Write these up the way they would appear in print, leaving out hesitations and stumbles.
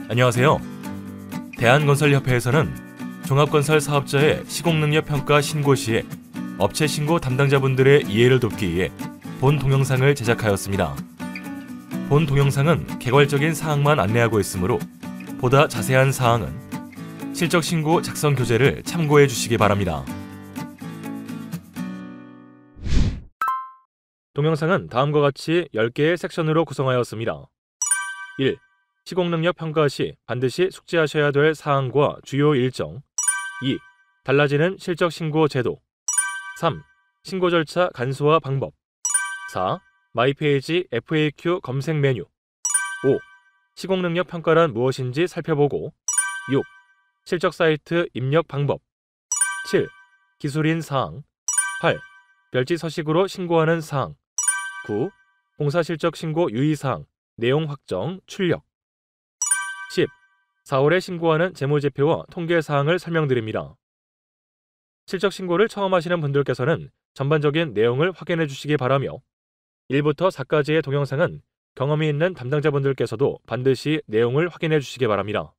안녕하세요. 대한건설협회에서는 종합건설 사업자의 시공능력 평가 신고 시에 업체 신고 담당자분들의 이해를 돕기 위해 본 동영상을 제작하였습니다. 본 동영상은 개괄적인 사항만 안내하고 있으므로 보다 자세한 사항은 실적신고 작성 교재를 참고해 주시기 바랍니다. 동영상은 다음과 같이 10개의 섹션으로 구성하였습니다. 1. 시공능력 평가 시 반드시 숙지하셔야 될 사항과 주요 일정. 2. 달라지는 실적신고 제도. 3. 신고 절차 간소화 방법. 4. 마이페이지 FAQ 검색 메뉴. 5. 시공능력 평가란 무엇인지 살펴보고. 6. 실적 사이트 입력 방법. 7. 기술인 사항. 8. 별지 서식으로 신고하는 사항. 9. 공사 실적 신고 유의사항, 내용 확정, 출력. 10. 4월에 신고하는 재무제표와 통계사항을 설명드립니다. 실적 신고를 처음 하시는 분들께서는 전반적인 내용을 확인해 주시기 바라며 1부터 4까지의 동영상은 경험이 있는 담당자분들께서도 반드시 내용을 확인해 주시기 바랍니다.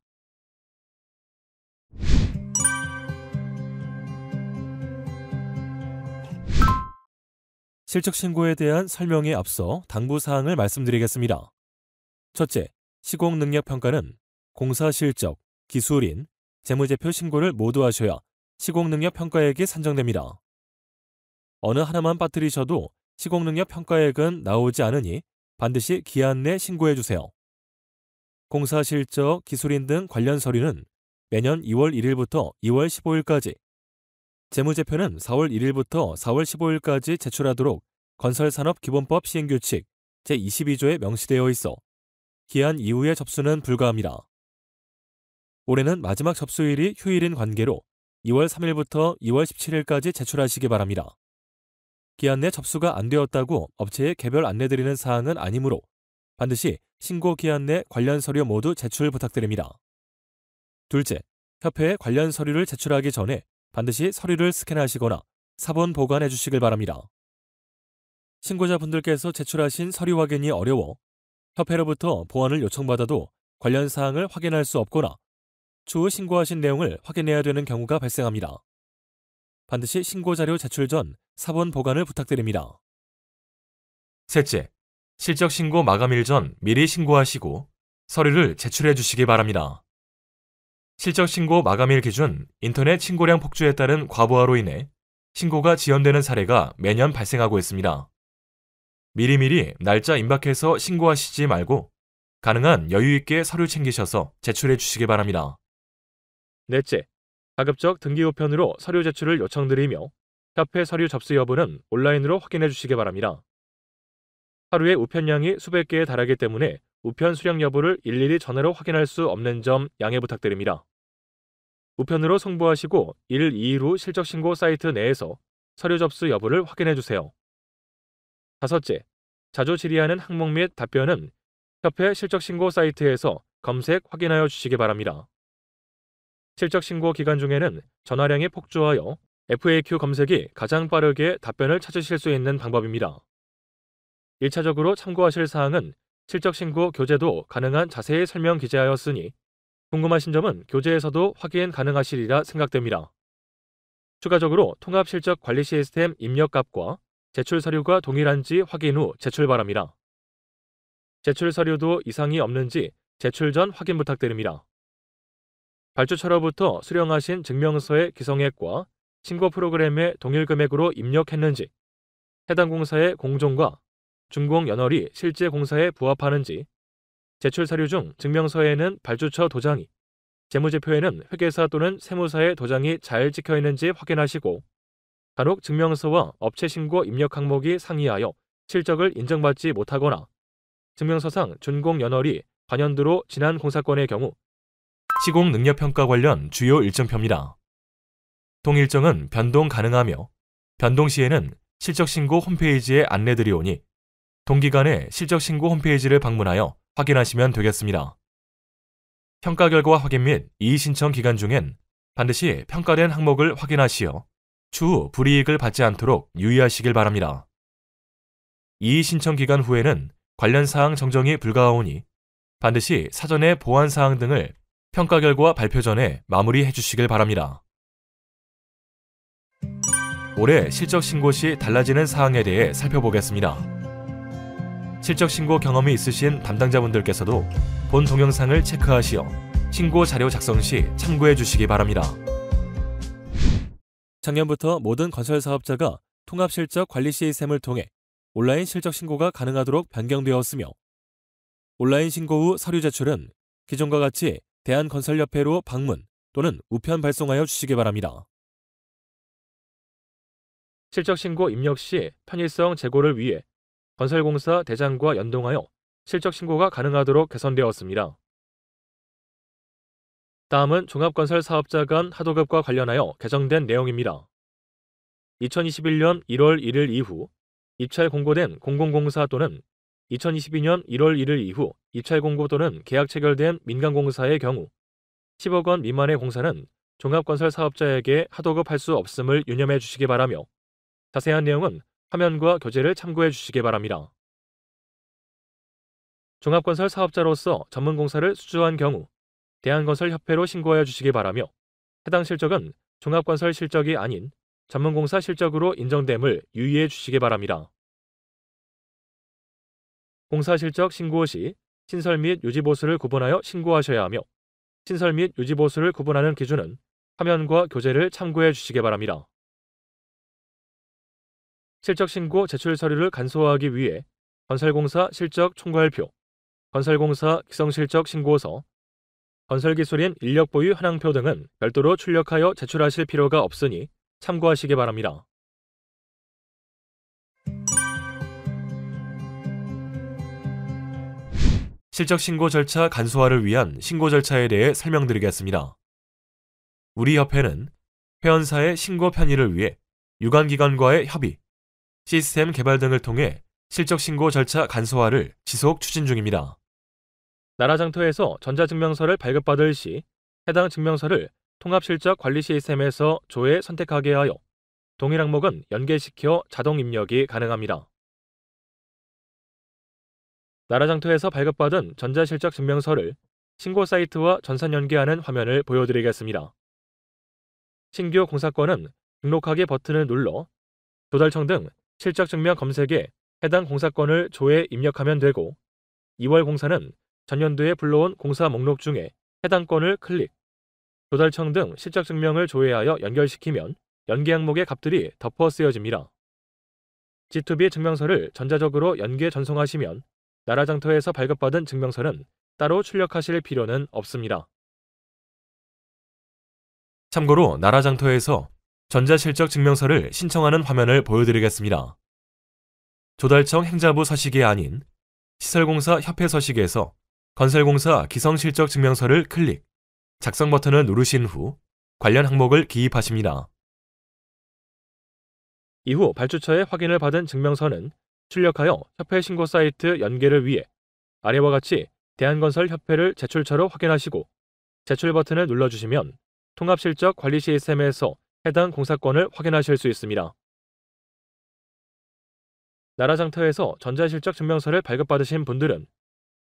실적신고에 대한 설명에 앞서 당부사항을 말씀드리겠습니다. 첫째, 시공능력평가는 공사실적, 기술인, 재무제표 신고를 모두 하셔야 시공능력평가액이 산정됩니다. 어느 하나만 빠뜨리셔도 시공능력평가액은 나오지 않으니 반드시 기한 내 신고해주세요. 공사실적, 기술인 등 관련 서류는 매년 2월 1일부터 2월 15일까지, 재무제표는 4월 1일부터 4월 15일까지 제출하도록 건설산업기본법 시행규칙 제22조에 명시되어 있어 기한 이후의 접수는 불가합니다. 올해는 마지막 접수일이 휴일인 관계로 2월 3일부터 2월 17일까지 제출하시기 바랍니다. 기한 내 접수가 안 되었다고 업체에 개별 안내드리는 사항은 아니므로 반드시 신고 기한 내 관련 서류 모두 제출 부탁드립니다. 둘째, 협회에 관련 서류를 제출하기 전에 반드시 서류를 스캔하시거나 사본 보관해 주시길 바랍니다. 신고자분들께서 제출하신 서류 확인이 어려워 협회로부터 보완을 요청받아도 관련 사항을 확인할 수 없거나 추후 신고하신 내용을 확인해야 되는 경우가 발생합니다. 반드시 신고자료 제출 전 사본 보관을 부탁드립니다. 셋째, 실적신고 마감일 전 미리 신고하시고 서류를 제출해 주시기 바랍니다. 실적신고 마감일 기준 인터넷 신고량 폭주에 따른 과부하로 인해 신고가 지연되는 사례가 매년 발생하고 있습니다. 미리미리 날짜 임박해서 신고하시지 말고 가능한 여유있게 서류 챙기셔서 제출해 주시기 바랍니다. 넷째, 가급적 등기 우편으로 서류 제출을 요청드리며 협회 서류 접수 여부는 온라인으로 확인해 주시기 바랍니다. 하루에 우편량이 수백 개에 달하기 때문에 우편 수령 여부를 일일이 전화로 확인할 수 없는 점 양해 부탁드립니다. 우편으로 송부하시고 1, 2일 후 실적신고 사이트 내에서 서류 접수 여부를 확인해 주세요. 다섯째, 자주 질의하는 항목 및 답변은 협회 실적신고 사이트에서 검색 확인하여 주시기 바랍니다. 실적신고 기간 중에는 전화량이 폭주하여 FAQ 검색이 가장 빠르게 답변을 찾으실 수 있는 방법입니다. 1차적으로 참고하실 사항은 실적신고 교재도 가능한 자세히 설명 기재하였으니 궁금하신 점은 교재에서도 확인 가능하시리라 생각됩니다. 추가적으로 통합실적관리 시스템 입력값과 제출 서류가 동일한지 확인 후 제출 바랍니다. 제출 서류도 이상이 없는지 제출 전 확인 부탁드립니다. 발주처로부터 수령하신 증명서의 기성액과 신고 프로그램의 동일 금액으로 입력했는지, 해당 공사의 공종과 준공 연월이 실제 공사에 부합하는지, 제출 서류 중 증명서에는 발주처 도장이, 재무제표에는 회계사 또는 세무사의 도장이 잘 찍혀 있는지 확인하시고, 간혹 증명서와 업체 신고 입력 항목이 상이하여 실적을 인정받지 못하거나 증명서상 준공 연월이 관연도로 지난 공사건의 경우 시공능력평가 관련 주요 일정표입니다. 동일정은 변동 가능하며 변동 시에는 실적신고 홈페이지에 안내드리오니 동기간에 실적신고 홈페이지를 방문하여 확인하시면 되겠습니다. 평가 결과 확인 및 이의신청 기간 중엔 반드시 평가된 항목을 확인하시어 추후 불이익을 받지 않도록 유의하시길 바랍니다. 이의신청 기간 후에는 관련 사항 정정이 불가하오니 반드시 사전에 보완사항 등을 평가 결과 발표 전에 마무리해 주시길 바랍니다. 올해 실적 신고 시 달라지는 사항에 대해 살펴보겠습니다. 실적 신고 경험이 있으신 담당자분들께서도 본 동영상을 체크하시어 신고 자료 작성 시 참고해 주시기 바랍니다. 작년부터 모든 건설 사업자가 통합실적 관리 시스템을 통해 온라인 실적 신고가 가능하도록 변경되었으며, 온라인 신고 후 서류 제출은 기존과 같이 대한건설협회로 방문 또는 우편 발송하여 주시기 바랍니다. 실적 신고 입력 시 편의성 제고를 위해 건설공사 대장과 연동하여 실적 신고가 가능하도록 개선되었습니다. 다음은 종합건설 사업자 간 하도급과 관련하여 개정된 내용입니다. 2021년 1월 1일 이후 입찰 공고된 공공공사 또는 2022년 1월 1일 이후 입찰 공고 또는 계약 체결된 민간공사의 경우 10억 원 미만의 공사는 종합건설 사업자에게 하도급할 수 없음을 유념해 주시기 바라며, 자세한 내용은 화면과 교재를 참고해 주시기 바랍니다. 종합건설 사업자로서 전문공사를 수주한 경우 대한건설협회로 신고하여 주시기 바라며, 해당 실적은 종합건설 실적이 아닌 전문공사 실적으로 인정됨을 유의해 주시기 바랍니다. 공사 실적 신고 시 신설 및 유지보수를 구분하여 신고하셔야 하며, 신설 및 유지보수를 구분하는 기준은 화면과 교재를 참고해 주시기 바랍니다. 실적 신고 제출 서류를 간소화하기 위해 건설공사 실적 총괄표, 건설공사 기성실적 신고서, 건설기술인 인력보유 현황표 등은 별도로 출력하여 제출하실 필요가 없으니 참고하시기 바랍니다. 실적 신고 절차 간소화를 위한 신고 절차에 대해 설명드리겠습니다. 우리 협회는 회원사의 신고 편의를 위해 유관기관과의 협의, 시스템 개발 등을 통해 실적 신고 절차 간소화를 지속 추진 중입니다. 나라장터에서 전자증명서를 발급받을 시 해당 증명서를 통합실적 관리 시스템에서 조회 선택하게 하여 동일 항목은 연계시켜 자동 입력이 가능합니다. 나라장터에서 발급받은 전자실적 증명서를 신고 사이트와 전산 연계하는 화면을 보여드리겠습니다. 신규 공사건은 등록하기 버튼을 눌러 도달청 등 실적증명 검색에 해당 공사건을 조회 입력하면 되고, 2월 공사는 전년도에 불러온 공사 목록 중에 해당 건을 클릭, 도달청 등 실적증명을 조회하여 연결시키면 연계 항목의 값들이 덮어 쓰여집니다. G2B 증명서를 전자적으로 연계 전송하시면 나라장터에서 발급받은 증명서는 따로 출력하실 필요는 없습니다. 참고로 나라장터에서 전자실적 증명서를 신청하는 화면을 보여드리겠습니다. 조달청 행자부 서식이 아닌 시설공사 협회 서식에서 건설공사 기성실적 증명서를 클릭, 작성 버튼을 누르신 후 관련 항목을 기입하십니다. 이후 발주처에 확인을 받은 증명서는 출력하여 협회 신고 사이트 연계를 위해 아래와 같이 대한건설협회를 제출처로 확인하시고 제출 버튼을 눌러주시면 통합실적 관리 시스템에서 해당 공사건을 확인하실 수 있습니다. 나라장터에서 전자실적 증명서를 발급받으신 분들은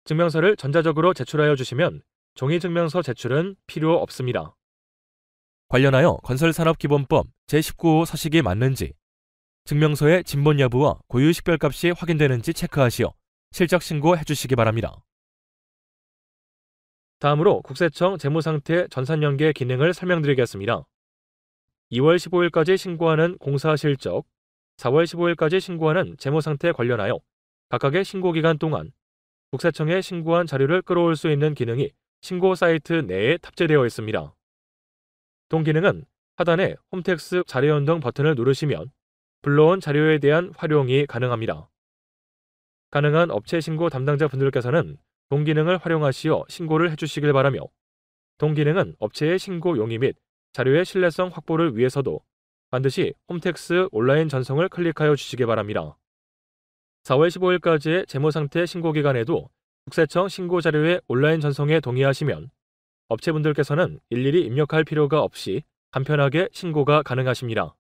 증명서를 전자적으로 제출하여 주시면 종이증명서 제출은 필요 없습니다. 관련하여 건설산업기본법 제19호 서식이 맞는지, 증명서의 진본 여부와 고유 식별값이 확인되는지 체크하시어 실적 신고해 주시기 바랍니다. 다음으로 국세청 재무상태 전산연계 기능을 설명드리겠습니다. 2월 15일까지 신고하는 공사 실적, 4월 15일까지 신고하는 재무상태 관련하여 각각의 신고기간 동안 국세청에 신고한 자료를 끌어올 수 있는 기능이 신고 사이트 내에 탑재되어 있습니다. 동기능은 하단의 홈택스 자료 연동 버튼을 누르시면 불러온 자료에 대한 활용이 가능합니다. 가능한 업체 신고 담당자 분들께서는 동기능을 활용하시어 신고를 해주시길 바라며, 동기능은 업체의 신고 용의 및 자료의 신뢰성 확보를 위해서도 반드시 홈택스 온라인 전송을 클릭하여 주시기 바랍니다. 4월 15일까지의 재무상태 신고기간에도 국세청 신고자료의 온라인 전송에 동의하시면 업체분들께서는 일일이 입력할 필요가 없이 간편하게 신고가 가능하십니다.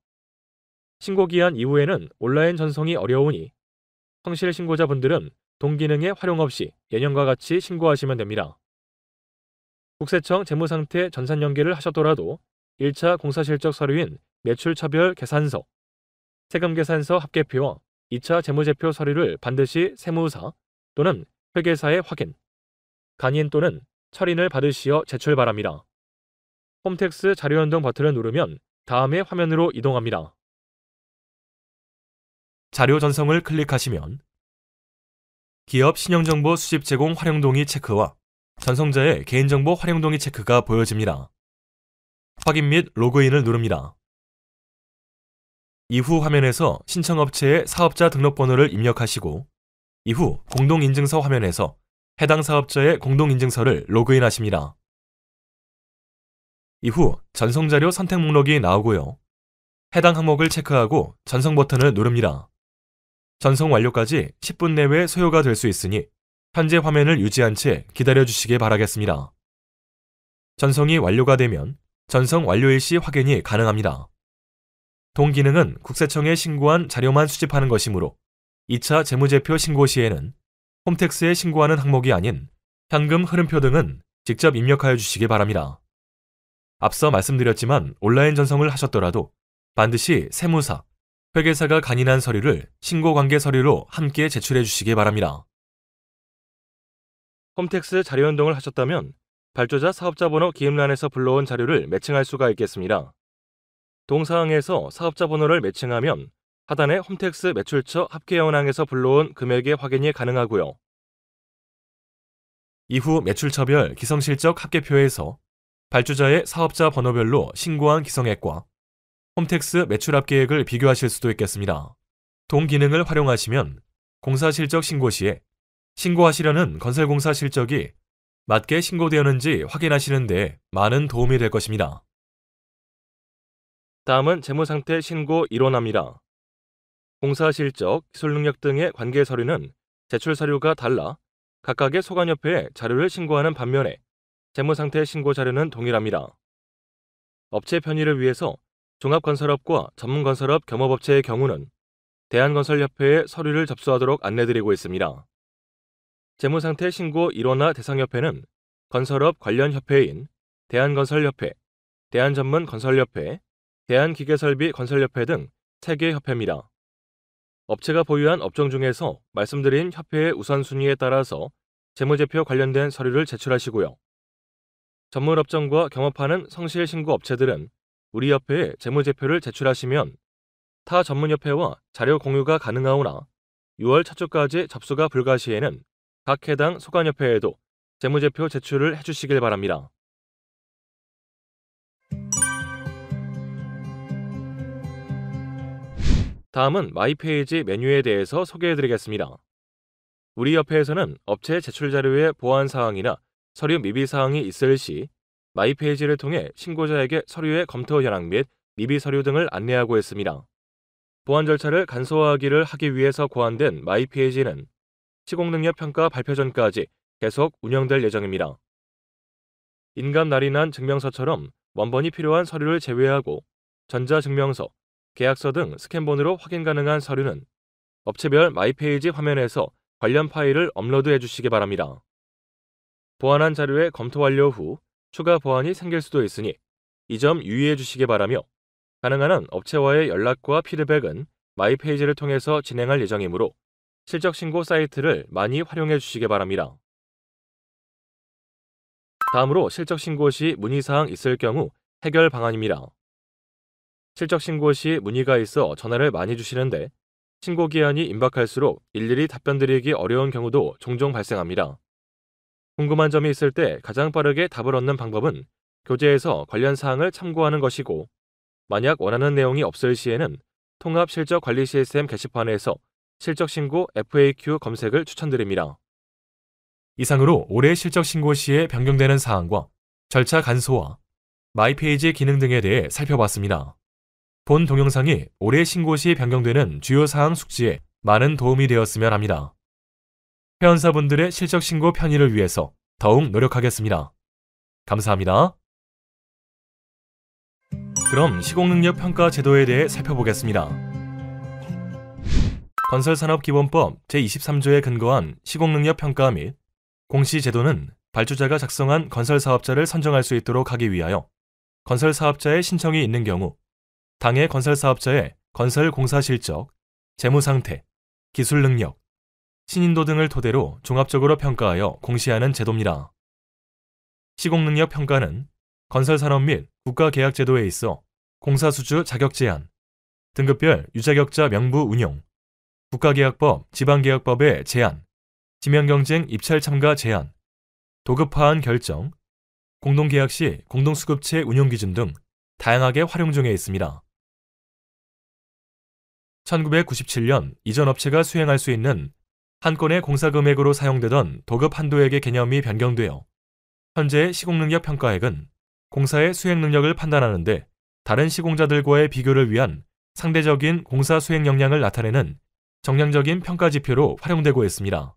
신고기한 이후에는 온라인 전송이 어려우니 성실 신고자분들은 동기능의 활용 없이 예년과 같이 신고하시면 됩니다. 국세청 재무상태 전산 연계를 하셨더라도 1차 공사실적 서류인 매출처별 계산서, 세금계산서 합계표와 2차 재무제표 서류를 반드시 세무사 또는 회계사에 확인, 간인 또는 철인을 받으시어 제출 바랍니다. 홈택스 자료 연동 버튼을 누르면 다음의 화면으로 이동합니다. 자료 전송을 클릭하시면 기업 신용정보 수집 제공 활용 동의 체크와 전송자의 개인정보 활용 동의 체크가 보여집니다. 확인 및 로그인을 누릅니다. 이후 화면에서 신청업체의 사업자 등록번호를 입력하시고 이후 공동인증서 화면에서 해당 사업자의 공동인증서를 로그인하십니다. 이후 전송자료 선택 목록이 나오고요. 해당 항목을 체크하고 전송 버튼을 누릅니다. 전송 완료까지 10분 내외 소요가 될 수 있으니 현재 화면을 유지한 채 기다려주시기 바라겠습니다. 전송이 완료가 되면 전송 완료일 시 확인이 가능합니다. 동기능은 국세청에 신고한 자료만 수집하는 것이므로 2차 재무제표 신고 시에는 홈택스에 신고하는 항목이 아닌 현금 흐름표 등은 직접 입력하여 주시기 바랍니다. 앞서 말씀드렸지만 온라인 전송을 하셨더라도 반드시 세무사, 회계사가 간인한 서류를 신고관계 서류로 함께 제출해 주시기 바랍니다. 홈택스 자료 연동을 하셨다면 발주자 사업자 번호 기입란에서 불러온 자료를 매칭할 수가 있겠습니다. 동사항에서 사업자 번호를 매칭하면 하단의 홈택스 매출처 합계현황에서 불러온 금액의 확인이 가능하고요. 이후 매출처별 기성실적 합계표에서 발주자의 사업자 번호별로 신고한 기성액과 홈택스 매출합계액을 비교하실 수도 있겠습니다. 동기능을 활용하시면 공사실적 신고 시에 신고하시려는 건설공사 실적이 맞게 신고되었는지 확인하시는 데 많은 도움이 될 것입니다. 다음은 재무상태 신고 일원화입니다. 공사실적, 기술능력 등의 관계 서류는 제출 서류가 달라 각각의 소관협회에 자료를 신고하는 반면에 재무상태 신고 자료는 동일합니다. 업체 편의를 위해서 종합건설업과 전문건설업 겸업업체의 경우는 대한건설협회에 서류를 접수하도록 안내드리고 있습니다. 재무상태 신고 일원화 대상협회는 건설업 관련 협회인 대한건설협회, 대한전문건설협회, 대한기계설비건설협회 등 3개 협회입니다. 업체가 보유한 업종 중에서 말씀드린 협회의 우선순위에 따라서 재무제표 관련된 서류를 제출하시고요. 전문업종과 경업하는 성실신고 업체들은 우리 협회에 재무제표를 제출하시면 타 전문협회와 자료 공유가 가능하오나 6월 첫 주까지 접수가 불가 시에는 각 해당 소관협회에도 재무제표 제출을 해주시길 바랍니다. 다음은 마이페이지 메뉴에 대해서 소개해드리겠습니다. 우리 협회에서는 업체 제출 자료의 보완사항이나 서류 미비사항이 있을 시 마이페이지를 통해 신고자에게 서류의 검토 현황 및 미비 서류 등을 안내하고 있습니다. 보완 절차를 간소화하기를 하기 위해서 고안된 마이페이지는 시공능력 평가 발표 전까지 계속 운영될 예정입니다. 인감 날인한 증명서처럼 원본이 필요한 서류를 제외하고 전자증명서, 계약서 등 스캔본으로 확인 가능한 서류는 업체별 마이페이지 화면에서 관련 파일을 업로드해 주시기 바랍니다. 보완한 자료의 검토 완료 후 추가 보완이 생길 수도 있으니 이 점 유의해 주시기 바라며 가능한 한 업체와의 연락과 피드백은 마이페이지를 통해서 진행할 예정이므로 실적신고 사이트를 많이 활용해 주시기 바랍니다. 다음으로 실적신고 시 문의사항 있을 경우 해결 방안입니다. 실적신고 시 문의가 있어 전화를 많이 주시는데 신고기한이 임박할수록 일일이 답변드리기 어려운 경우도 종종 발생합니다. 궁금한 점이 있을 때 가장 빠르게 답을 얻는 방법은 교재에서 관련 사항을 참고하는 것이고 만약 원하는 내용이 없을 시에는 통합실적관리 시스템 게시판에서 실적신고 FAQ 검색을 추천드립니다. 이상으로 올해 실적신고 시에 변경되는 사항과 절차 간소화, 마이페이지 기능 등에 대해 살펴봤습니다. 본 동영상이 올해 신고 시 변경되는 주요 사항 숙지에 많은 도움이 되었으면 합니다. 회원사분들의 실적신고 편의를 위해서 더욱 노력하겠습니다. 감사합니다. 그럼 시공능력 평가 제도에 대해 살펴보겠습니다. 건설산업기본법 제23조에 근거한 시공능력 평가 및 공시제도는 발주자가 작성한 건설사업자를 선정할 수 있도록 하기 위하여 건설사업자의 신청이 있는 경우 당해 건설사업자의 건설공사 실적, 재무상태, 기술능력, 신인도 등을 토대로 종합적으로 평가하여 공시하는 제도입니다. 시공능력 평가는 건설산업 및 국가계약제도에 있어 공사수주 자격 제한, 등급별 유자격자 명부 운용, 국가계약법, 지방계약법의 제한, 지명경쟁 입찰 참가 제한, 도급화한 결정, 공동계약 시 공동수급체 운용 기준 등 다양하게 활용 중에 있습니다. 1997년 이전 업체가 수행할 수 있는 한 건의 공사금액으로 사용되던 도급 한도액의 개념이 변경되어 현재의 시공능력 평가액은 공사의 수행능력을 판단하는 데 다른 시공자들과의 비교를 위한 상대적인 공사 수행 역량을 나타내는 정량적인 평가 지표로 활용되고 있습니다.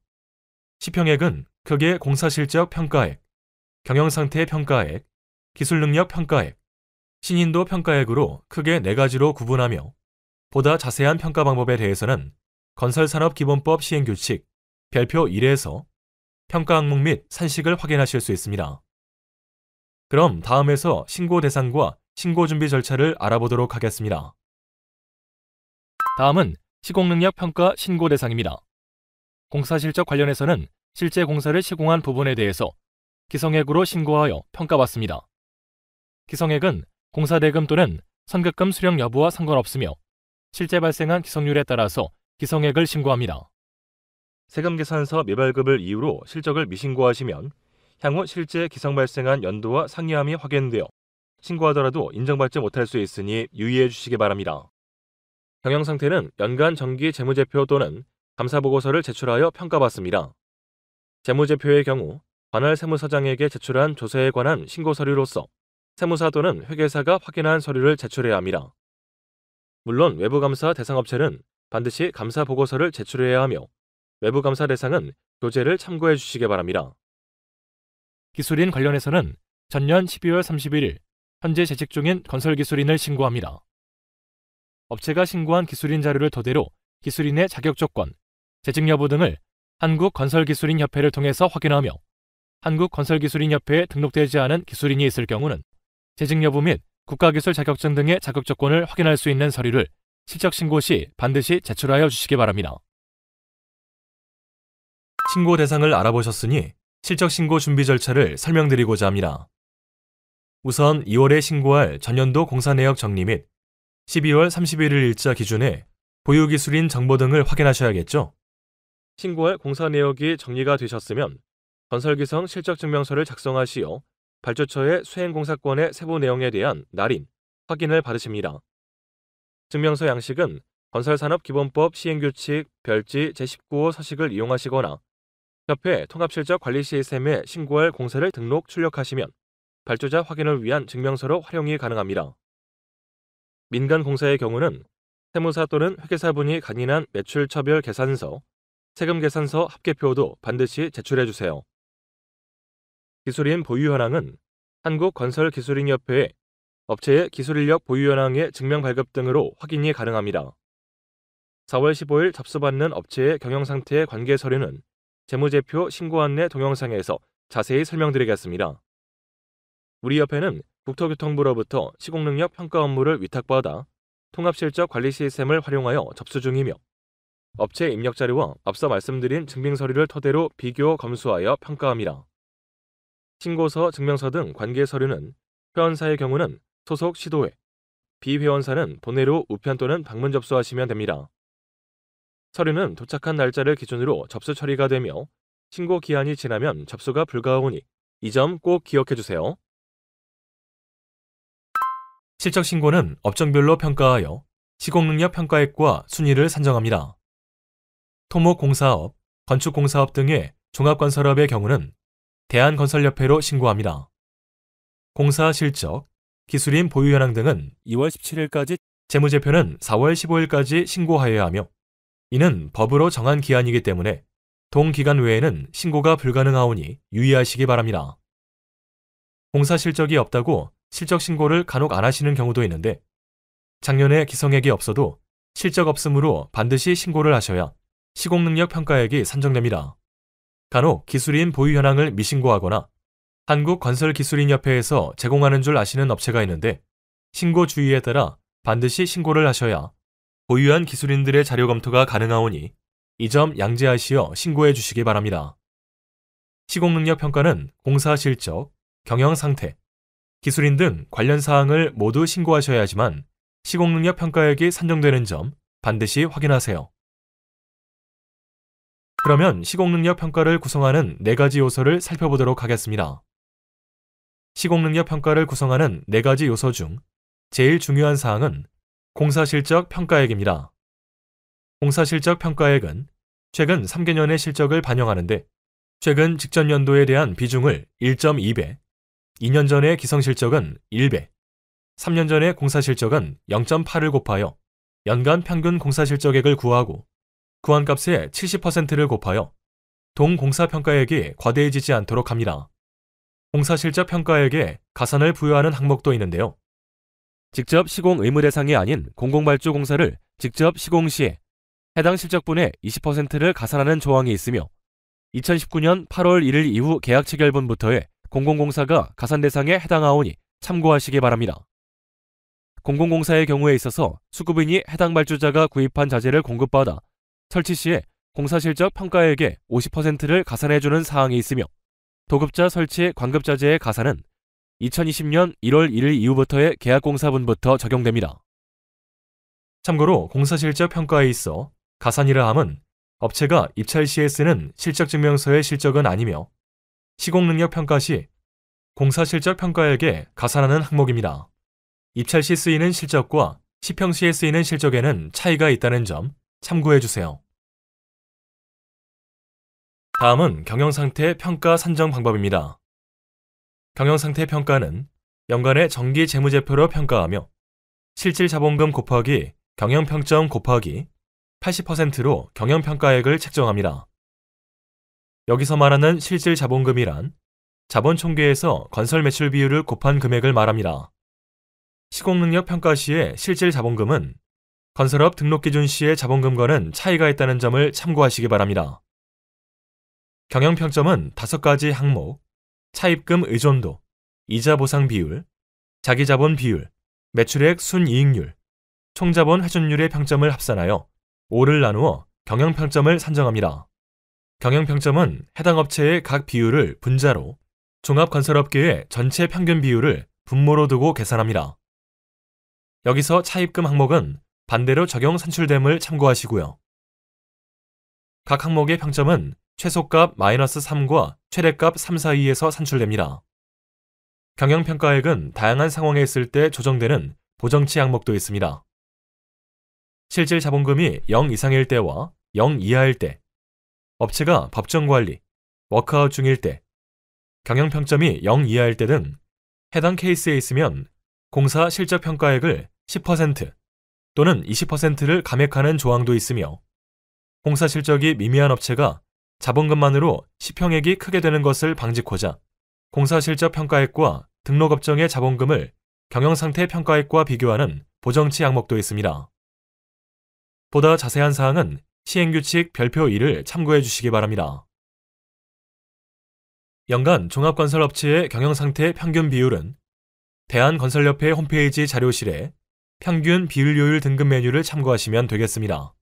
시평액은 크게 공사실적 평가액, 경영상태 평가액, 기술능력 평가액, 신인도 평가액으로 크게 4가지로 구분하며 보다 자세한 평가 방법에 대해서는 건설산업기본법 시행규칙 별표 1에서 평가 항목 및 산식을 확인하실 수 있습니다. 그럼 다음에서 신고 대상과 신고 준비 절차를 알아보도록 하겠습니다. 다음은 시공능력 평가 신고 대상입니다. 공사 실적 관련해서는 실제 공사를 시공한 부분에 대해서 기성액으로 신고하여 평가받습니다. 기성액은 공사대금 또는 선급금 수령 여부와 상관없으며 실제 발생한 기성률에 따라서 기성액을 신고합니다. 세금 계산서 미발급을 이유로 실적을 미신고하시면 향후 실제 기성 발생한 연도와 상이함이 확인되어 신고하더라도 인정받지 못할 수 있으니 유의해 주시기 바랍니다. 경영상태는 연간 정기 재무제표 또는 감사보고서를 제출하여 평가받습니다. 재무제표의 경우 관할 세무서장에게 제출한 조세에 관한 신고 서류로서 세무사 또는 회계사가 확인한 서류를 제출해야 합니다. 물론 외부감사 대상업체는 반드시 감사보고서를 제출해야 하며 외부감사 대상은 교재를 참고해 주시기 바랍니다. 기술인 관련해서는 전년 12월 31일 현재 재직 중인 건설기술인을 신고합니다. 업체가 신고한 기술인 자료를 토대로 기술인의 자격 조건, 재직 여부 등을 한국건설기술인협회를 통해서 확인하며 한국건설기술인협회에 등록되지 않은 기술인이 있을 경우는 재직 여부 및 국가기술 자격증 등의 자격 조건을 확인할 수 있는 서류를 실적 신고 시 반드시 제출하여 주시기 바랍니다. 신고 대상을 알아보셨으니 실적 신고 준비 절차를 설명드리고자 합니다. 우선 2월에 신고할 전년도 공사 내역 정리 및 12월 31일 일자 기준에 보유기술인 정보 등을 확인하셔야겠죠? 신고할 공사 내역이 정리가 되셨으면 건설기성 실적증명서를 작성하시어 발주처의 수행공사권의 세부 내용에 대한 날인, 확인을 받으십니다. 증명서 양식은 건설산업기본법 시행규칙 별지 제19호 서식을 이용하시거나 협회 통합실적관리 시스템에 신고할 공사를 등록 출력하시면 발주자 확인을 위한 증명서로 활용이 가능합니다. 민간 공사의 경우는 세무사 또는 회계사분이 간인한 매출처별 계산서, 세금 계산서 합계표도 반드시 제출해 주세요. 기술인 보유 현황은 한국건설기술인협회에 업체의 기술인력 보유 현황의 증명 발급 등으로 확인이 가능합니다. 4월 15일 접수받는 업체의 경영상태의 관계 서류는 재무제표 신고 안내 동영상에서 자세히 설명드리겠습니다. 우리 협회는 국토교통부로부터 시공능력 평가 업무를 위탁받아 통합실적 관리 시스템을 활용하여 접수 중이며 업체 입력 자료와 앞서 말씀드린 증빙서류를 토대로 비교 검수하여 평가합니다. 신고서, 증명서 등 관계 서류는 회원사의 경우는 소속 시도회, 비회원사는 본회로 우편 또는 방문 접수하시면 됩니다. 서류는 도착한 날짜를 기준으로 접수 처리가 되며 신고 기한이 지나면 접수가 불가하오니 이 점 꼭 기억해 주세요. 실적 신고는 업종별로 평가하여 시공능력 평가액과 순위를 산정합니다. 토목공사업, 건축공사업 등의 종합건설업의 경우는 대한건설협회로 신고합니다. 공사 실적, 기술인 보유 현황 등은 2월 17일까지, 재무제표는 4월 15일까지 신고하여야 하며 이는 법으로 정한 기한이기 때문에 동기간 외에는 신고가 불가능하오니 유의하시기 바랍니다. 공사 실적이 없다고 실적 신고를 간혹 안 하시는 경우도 있는데 작년에 기성액이 없어도 실적 없으므로 반드시 신고를 하셔야 시공능력 평가액이 산정됩니다. 간혹 기술인 보유 현황을 미신고하거나 한국건설기술인협회에서 제공하는 줄 아시는 업체가 있는데 신고 주의에 따라 반드시 신고를 하셔야 보유한 기술인들의 자료 검토가 가능하오니 이 점 양지하시어 신고해 주시기 바랍니다. 시공능력 평가는 공사 실적, 경영 상태, 기술인 등 관련 사항을 모두 신고하셔야 하지만 시공능력 평가액이 산정되는 점 반드시 확인하세요. 그러면 시공능력 평가를 구성하는 4가지 요소를 살펴보도록 하겠습니다. 시공능력 평가를 구성하는 4가지 요소 중 제일 중요한 사항은 공사실적 평가액입니다. 공사실적 평가액은 최근 3개년의 실적을 반영하는데 최근 직전 연도에 대한 비중을 1.2배, 2년 전의 기성실적은 1배, 3년 전의 공사실적은 0.8을 곱하여 연간 평균 공사실적액을 구하고 구한값의 70%를 곱하여 동공사평가액이 과대해지지 않도록 합니다. 공사실적 평가액에 가산을 부여하는 항목도 있는데요. 직접 시공 의무 대상이 아닌 공공발주 공사를 직접 시공 시에 해당 실적분의 20%를 가산하는 조항이 있으며 2019년 8월 1일 이후 계약 체결분부터의 공공공사가 가산 대상에 해당하오니 참고하시기 바랍니다. 공공공사의 경우에 있어서 수급인이 해당 발주자가 구입한 자재를 공급받아 설치 시에 공사실적 평가액의 50%를 가산해주는 사항이 있으며 도급자 설치 관급자재의 가산은 2020년 1월 1일 이후부터의 계약공사분부터 적용됩니다. 참고로 공사실적 평가에 있어 가산이라 함은 업체가 입찰 시에 쓰는 실적증명서의 실적은 아니며 시공능력 평가 시 공사실적 평가액에 가산하는 항목입니다. 입찰 시 쓰이는 실적과 시평 시에 쓰이는 실적에는 차이가 있다는 점 참고해주세요. 다음은 경영상태 평가 산정 방법입니다. 경영상태 평가는 연간의 정기 재무제표로 평가하며 실질자본금 곱하기 경영평점 곱하기 80%로 경영평가액을 책정합니다. 여기서 말하는 실질자본금이란 자본총계에서 건설 매출 비율을 곱한 금액을 말합니다. 시공능력 평가 시의 실질자본금은 건설업 등록기준 시의 자본금과는 차이가 있다는 점을 참고하시기 바랍니다. 경영평점은 5가지 항목, 차입금 의존도, 이자 보상 비율, 자기자본 비율, 매출액 순이익률, 총자본 회전율의 평점을 합산하여 5를 나누어 경영평점을 산정합니다. 경영평점은 해당 업체의 각 비율을 분자로 종합건설업계의 전체 평균 비율을 분모로 두고 계산합니다. 여기서 차입금 항목은 반대로 적용 산출됨을 참고하시고요. 각 항목의 평점은 최소값 -3과 최대값 3 사이에서 산출됩니다. 경영평가액은 다양한 상황에 있을 때 조정되는 보정치 항목도 있습니다. 실질 자본금이 0 이상일 때와 0 이하일 때, 업체가 법정관리, 워크아웃 중일 때, 경영평점이 0 이하일 때 등 해당 케이스에 있으면 공사 실적평가액을 10% 또는 20%를 감액하는 조항도 있으며 공사 실적이 미미한 업체가 자본금만으로 시평액이 크게 되는 것을 방지코자 공사 실적 평가액과 등록업종의 자본금을 경영상태 평가액과 비교하는 보정치 항목도 있습니다. 보다 자세한 사항은 시행규칙 별표 2를 참고해 주시기 바랍니다. 연간 종합건설업체의 경영상태 평균 비율은 대한건설협회 홈페이지 자료실에 평균 비율요율 등급 메뉴를 참고하시면 되겠습니다.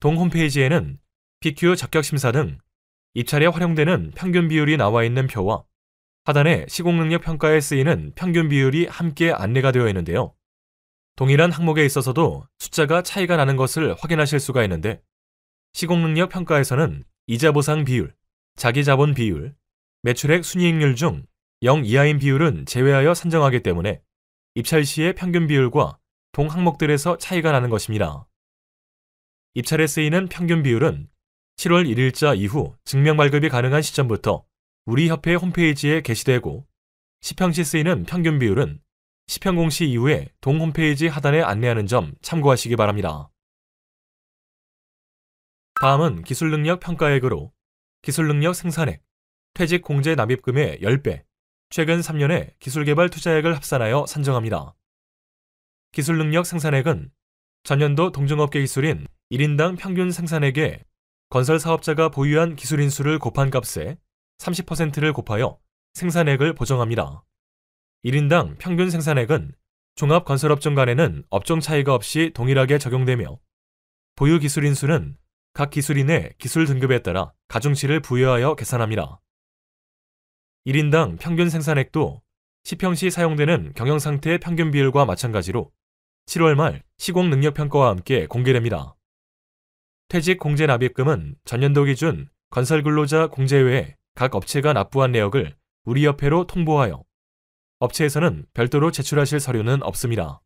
동 홈페이지에는 PQ 적격심사 등 입찰에 활용되는 평균 비율이 나와 있는 표와 하단에 시공능력 평가에 쓰이는 평균 비율이 함께 안내가 되어 있는데요. 동일한 항목에 있어서도 숫자가 차이가 나는 것을 확인하실 수가 있는데 시공능력 평가에서는 이자 보상 비율, 자기자본 비율, 매출액 순이익률 중 0 이하인 비율은 제외하여 산정하기 때문에 입찰 시의 평균 비율과 동 항목들에서 차이가 나는 것입니다. 입찰에 쓰이는 평균 비율은 7월 1일자 이후 증명 발급이 가능한 시점부터 우리 협회 홈페이지에 게시되고 시평 시 쓰이는 평균 비율은 시평 공시 이후에 동 홈페이지 하단에 안내하는 점 참고하시기 바랍니다. 다음은 기술능력 평가액으로 기술능력 생산액, 퇴직 공제 납입금의 10배, 최근 3년의 기술개발 투자액을 합산하여 산정합니다. 기술능력 생산액은 전년도 동종업계 기술인 1인당 평균 생산액에 건설 사업자가 보유한 기술인수를 곱한 값에 30%를 곱하여 생산액을 보정합니다. 1인당 평균 생산액은 종합건설업종 간에는 업종 차이가 없이 동일하게 적용되며 보유 기술인수는 각 기술인의 기술 등급에 따라 가중치를 부여하여 계산합니다. 1인당 평균 생산액도 시평시 사용되는 경영상태의 평균 비율과 마찬가지로 7월 말 시공능력평가와 함께 공개됩니다. 퇴직 공제 납입금은 전년도 기준 건설근로자 공제 외에 각 업체가 납부한 내역을 우리협회로 통보하여 업체에서는 별도로 제출하실 서류는 없습니다.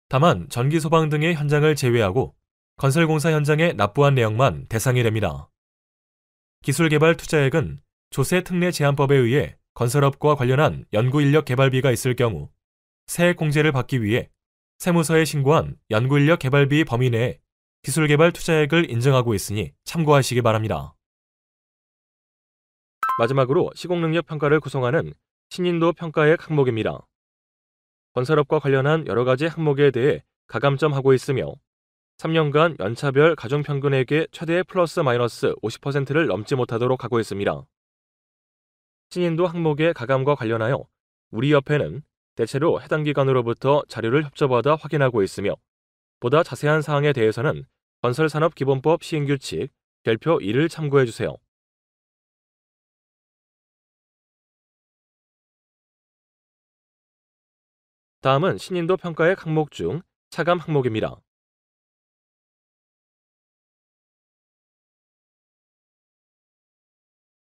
다만 전기 소방 등의 현장을 제외하고 건설공사 현장에 납부한 내역만 대상이 됩니다. 기술개발 투자액은 조세 특례 제한법에 의해 건설업과 관련한 연구인력 개발비가 있을 경우 세액 공제를 받기 위해 세무서에 신고한 연구인력 개발비 범위 내에 기술개발 투자액을 인정하고 있으니 참고하시기 바랍니다. 마지막으로 시공능력 평가를 구성하는 신인도 평가액 항목입니다. 건설업과 관련한 여러 가지 항목에 대해 가감점하고 있으며 3년간 연차별 가중평균액의 최대 플러스 마이너스 50%를 넘지 못하도록 하고 있습니다. 신인도 항목의 가감과 관련하여 우리 협회는 대체로 해당 기관으로부터 자료를 협조받아 확인하고 있으며 보다 자세한 사항에 대해서는 건설산업기본법 시행규칙 별표 2를 참고해주세요. 다음은 신인도 평가액 항목 중 차감 항목입니다.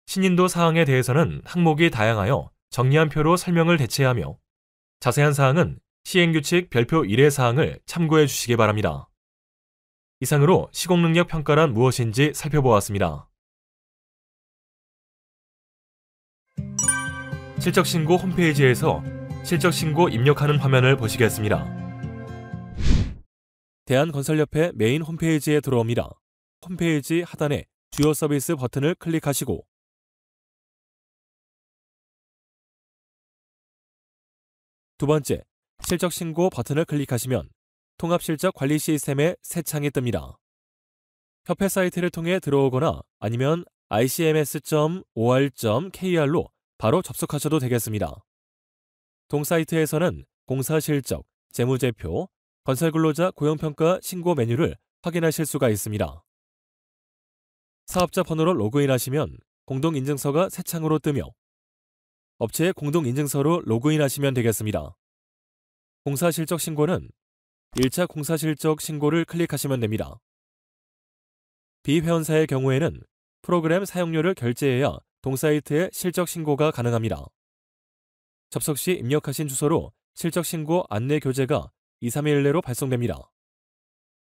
신인도 사항에 대해서는 항목이 다양하여 정리한 표로 설명을 대체하며 자세한 사항은 시행규칙 별표 1의 사항을 참고해 주시기 바랍니다. 이상으로 시공능력 평가란 무엇인지 살펴보았습니다. 실적신고 홈페이지에서 실적신고 입력하는 화면을 보시겠습니다. 대한건설협회 메인 홈페이지에 들어옵니다. 홈페이지 하단에 주요 서비스 버튼을 클릭하시고 두 번째, 실적신고 버튼을 클릭하시면 통합실적 관리 시스템의 새 창이 뜹니다. 협회 사이트를 통해 들어오거나 아니면 icms.or.kr로 바로 접속하셔도 되겠습니다. 동 사이트에서는 공사 실적, 재무제표, 건설근로자 고용평가 신고 메뉴를 확인하실 수가 있습니다. 사업자 번호로 로그인하시면 공동인증서가 새 창으로 뜨며 업체의 공동인증서로 로그인하시면 되겠습니다. 공사실적 신고는 1차 공사실적 신고를 클릭하시면 됩니다. 비회원사의 경우에는 프로그램 사용료를 결제해야 동사이트에 실적 신고가 가능합니다. 접속 시 입력하신 주소로 실적 신고 안내 교재가 2-3일 내로 발송됩니다.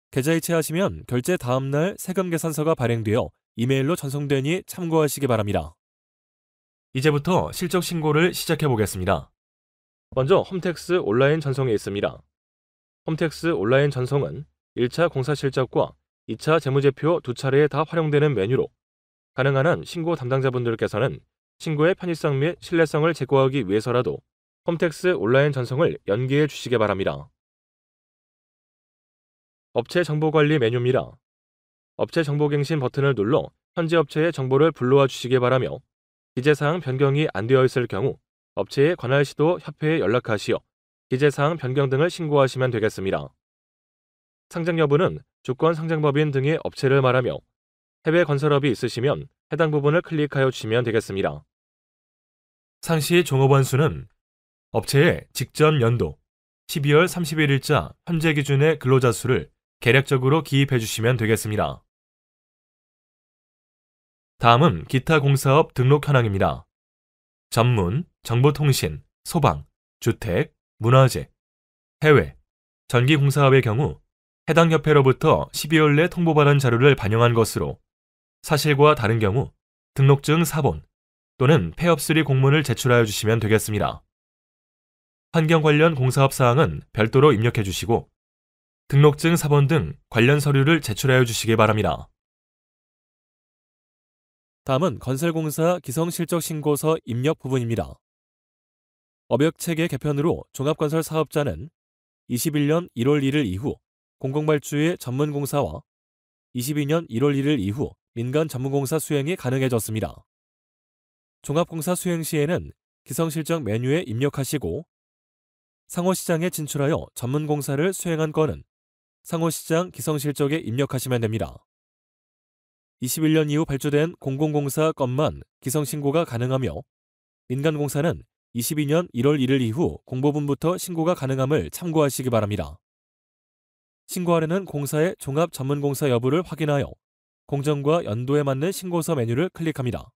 계좌 이체하시면 결제 다음날 세금 계산서가 발행되어 이메일로 전송되니 참고하시기 바랍니다. 이제부터 실적 신고를 시작해 보겠습니다. 먼저 홈택스 온라인 전송에 있습니다. 홈택스 온라인 전송은 1차 공사 실적과 2차 재무제표 두 차례에 다 활용되는 메뉴로 가능한 한 신고 담당자분들께서는 신고의 편의성 및 신뢰성을 제고하기 위해서라도 홈택스 온라인 전송을 연기해 주시기 바랍니다. 업체 정보관리 메뉴입니다. 업체 정보갱신 버튼을 눌러 현재 업체의 정보를 불러와 주시기 바라며 기재사항 변경이 안 되어 있을 경우 업체의 관할 시도 협회에 연락하시어 기재사항 변경 등을 신고하시면 되겠습니다. 상장 여부는 주권 상장법인 등의 업체를 말하며 해외 건설업이 있으시면 해당 부분을 클릭하여 주시면 되겠습니다. 상시 종업원 수는 업체의 직전 연도 12월 31일자 현재 기준의 근로자 수를 계략적으로 기입해 주시면 되겠습니다. 다음은 기타 공사업 등록 현황입니다. 전문, 정보통신, 소방, 주택, 문화재, 해외, 전기공사업의 경우 해당 협회로부터 12월 내 통보받은 자료를 반영한 것으로 사실과 다른 경우 등록증 사본 또는 폐업 수리 공문을 제출하여 주시면 되겠습니다. 환경 관련 공사업 사항은 별도로 입력해 주시고 등록증 사본 등 관련 서류를 제출하여 주시기 바랍니다. 다음은 건설공사 기성실적신고서 입력 부분입니다. 업역체계 개편으로 종합건설 사업자는 21년 1월 1일 이후 공공발주의 전문공사와 22년 1월 1일 이후 민간 전문공사 수행이 가능해졌습니다. 종합공사 수행 시에는 기성실적 메뉴에 입력하시고 상호시장에 진출하여 전문공사를 수행한 건은 상호시장 기성실적에 입력하시면 됩니다. 21년 이후 발주된 공공공사 건만 기성신고가 가능하며 민간공사는 22년 1월 1일 이후 공보분부터 신고가 가능함을 참고하시기 바랍니다. 신고하려는 공사의 종합전문공사 여부를 확인하여 공정과 연도에 맞는 신고서 메뉴를 클릭합니다.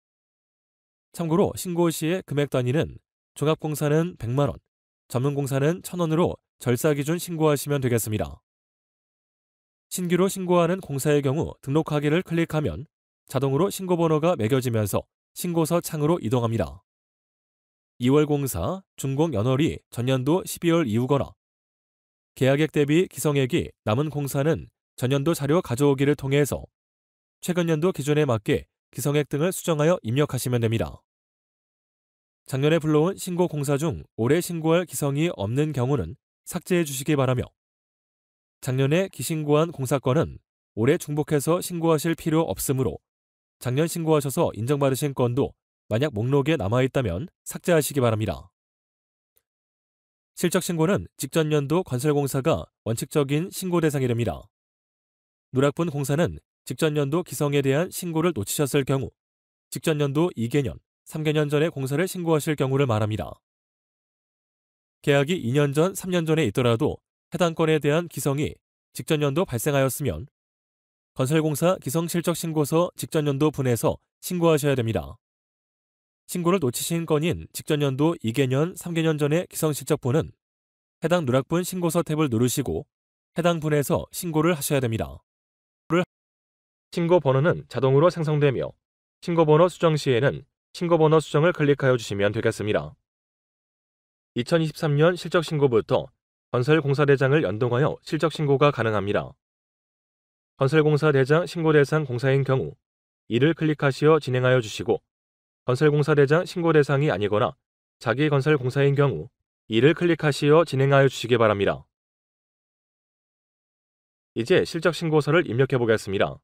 참고로 신고 시의 금액 단위는 종합공사는 100만원, 전문공사는 1000원으로 절사 기준 신고하시면 되겠습니다. 신규로 신고하는 공사의 경우 등록하기를 클릭하면 자동으로 신고번호가 매겨지면서 신고서 창으로 이동합니다. 2월 공사, 준공 연월이 전년도 12월 이후거나 계약액 대비 기성액이 남은 공사는 전년도 자료 가져오기를 통해서 최근 연도 기준에 맞게 기성액 등을 수정하여 입력하시면 됩니다. 작년에 불러온 신고 공사 중 올해 신고할 기성이 없는 경우는 삭제해 주시기 바라며 작년에 기신고한 공사건은 올해 중복해서 신고하실 필요 없으므로 작년 신고하셔서 인정받으신 건도 만약 목록에 남아있다면 삭제하시기 바랍니다. 실적신고는 직전 연도 건설공사가 원칙적인 신고 대상이 됩니다. 누락분 공사는 직전 연도 기성에 대한 신고를 놓치셨을 경우 직전 연도 2개년, 3개년 전에 공사를 신고하실 경우를 말합니다. 계약이 2년 전, 3년 전에 있더라도 해당 건에 대한 기성이 직전 연도 발생하였으면 건설공사 기성실적신고서 직전 연도 분에서 신고하셔야 됩니다. 신고를 놓치신 건인 직전 연도 2개년, 3개년 전의 기성실적분은 해당 누락분 신고서 탭을 누르시고 해당 분에서 신고를 하셔야 됩니다. 신고 번호는 자동으로 생성되며 신고번호 수정 시에는 신고번호 수정을 클릭하여 주시면 되겠습니다. 2023년 실적신고부터 건설공사대장을 연동하여 실적신고가 가능합니다. 건설공사대장 신고대상 공사인 경우 이를 클릭하시어 진행하여 주시고 건설공사대장 신고대상이 아니거나 자기건설공사인 경우 이를 클릭하시어 진행하여 주시기 바랍니다. 이제 실적신고서를 입력해 보겠습니다.